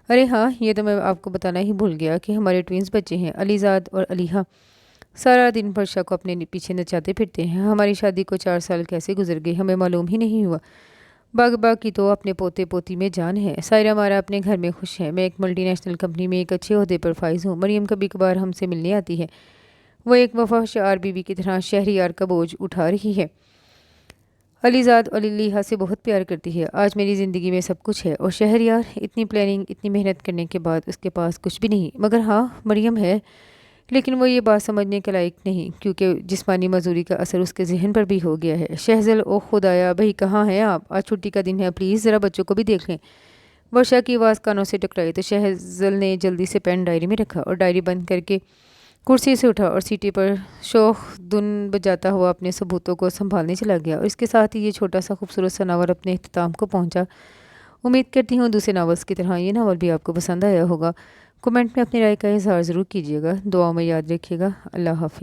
ارے ہاں، یہ تو میں آپ کو بتانا ہی بھول گیا کہ ہمارے ٹوئنز بچے ہیں، علی زاد اور علیحہ، سارا دن ورشا کو اپنے پیچھے نچاتے پھرتے ہیں۔ ہماری شادی کو 4 سال کیسے گزر گئے ہمیں معلوم ہی نہیں ہوا۔ باغ کی تو اپنے پوتے پوتی میں جان ہے۔ سائرہ مارا اپنے گھر میں خوش ہے۔ میں ایک ملٹی نیشنل کمپنی میں ایک اچھے عہدے پر فائز ہوں۔ مریم کبھی کبھار ہم سے ملنے آتی ہے، وہ ایک وفا شعار بیوی کی طرح شہریار کا بوجھ اٹھا رہی ہے۔ علی زاد اور علیحہ سے بہت پیار کرتی ہے۔ آج میری زندگی میں سب کچھ ہے، اور شہریار اتنی پلاننگ اتنی محنت کرنے کے بعد اس کے پاس کچھ بھی نہیں، مگر ہاں مریم ہے، لیکن وہ یہ بات سمجھنے کے لائق نہیں، کیونکہ جسمانی مزدوری کا اثر اس کے ذہن پر بھی ہو گیا ہے۔ شہزل او خدایا بھائی کہاں ہیں آپ؟ آج چھٹی کا دن ہے، پلیز ذرا بچوں کو بھی دیکھ لیں۔ ورشا کی آواز کانوں سے ٹکرائی تو شہزل نے جلدی سے پین ڈائری میں رکھا اور ڈائری بند کر کے کرسی سے اٹھا اور سیٹی پر شوخ دھن بجاتا ہوا اپنے ثبوتوں کو سنبھالنے چلا گیا، اور اس کے ساتھ ہی یہ چھوٹا سا خوبصورت سا ناول اپنے اختتام کو پہنچا۔ امید کرتی ہوں دوسرے ناولز کی طرح یہ ناول بھی آپ کو پسند آیا ہوگا۔ کمنٹ میں اپنی رائے کا اظہار ضرور کیجیے گا۔ دعاؤں میں یاد رکھیے گا۔ اللہ حافظ۔